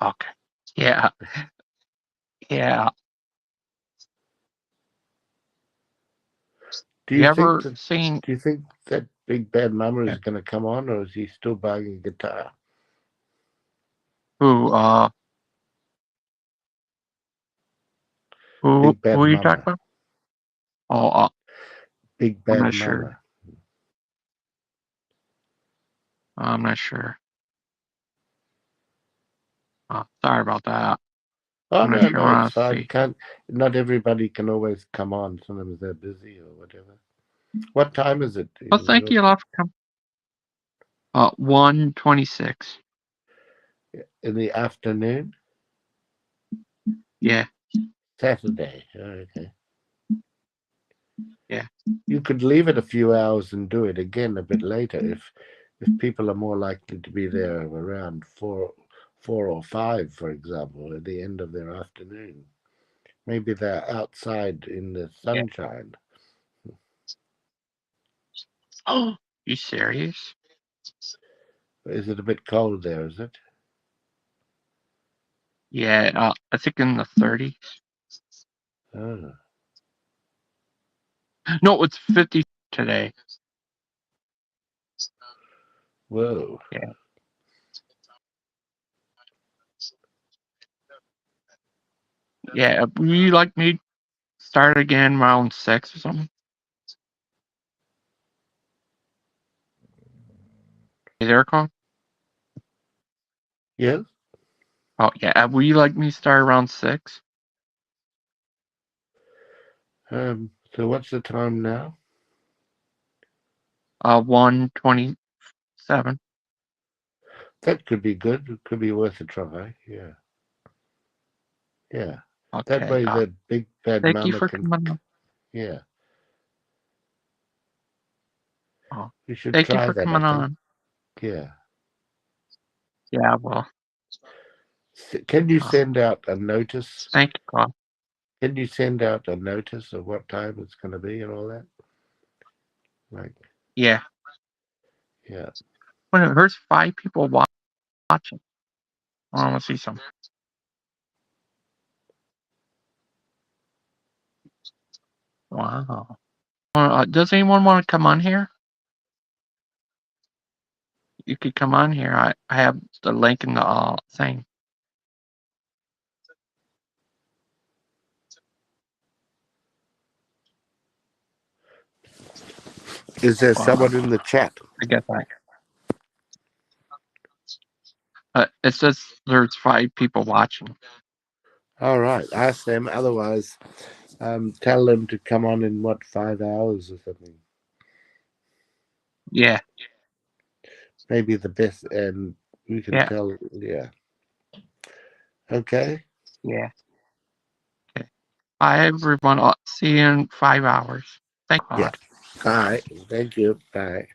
Okay. Yeah. Yeah. Do You you ever think that? seen Do you think that Big Bad Mama is going to come on, or is he still buying a guitar? who? Who Big Bad are you talking Mama. about? Oh, Big I'm Bad not sure. Mama. I'm not sure. Sorry about that. Oh, I'm not no, sure. no, it's Let's fine. see. Not everybody can always come on. Sometimes they're busy or whatever. What time is it Well, in thank your, you a lot for coming. 1:26. in the afternoon? Yeah. Saturday. Oh, okay. Yeah. You could leave it a few hours and do it again a bit later if people are more likely to be there around four or five, for example, at the end of their afternoon. Maybe they're outside in the Yeah. sunshine. Oh, you serious? Is it a bit cold there, is it? Yeah. I think in the 30s. Oh. No, it's 50 today. Whoa. Yeah. Yeah. Would you like me to start again around 6 or something? there, Carl? Yes. Oh yeah. Will you like me to start around 6? So what's the time now? 1:27. That could be good. It could be worth a try. Yeah. Yeah. That Okay. way the big bad Thank you mama for can. coming on. Yeah. Oh, You should thank you try for that. I coming think. on. Yeah. Yeah. Well, Can you send out a notice? thank you, Carl. Can you send out a notice of what time it's going to be and all that? Like, Yeah. yeah. Well, there's 5 people watching. I want to see some. Wow. Does anyone want to come on here? You could come on here. I have the link in the thing. Is there someone in the chat? I get that. It says there's 5 people watching. All right. Ask them. Otherwise, tell them to come on in 5 hours or something. Yeah. Maybe the best, and we can tell. Yeah. Okay. Yeah. Okay. Bye, everyone. I'll see you in 5 hours. Thank God. Yeah. All right. Thank you. Bye.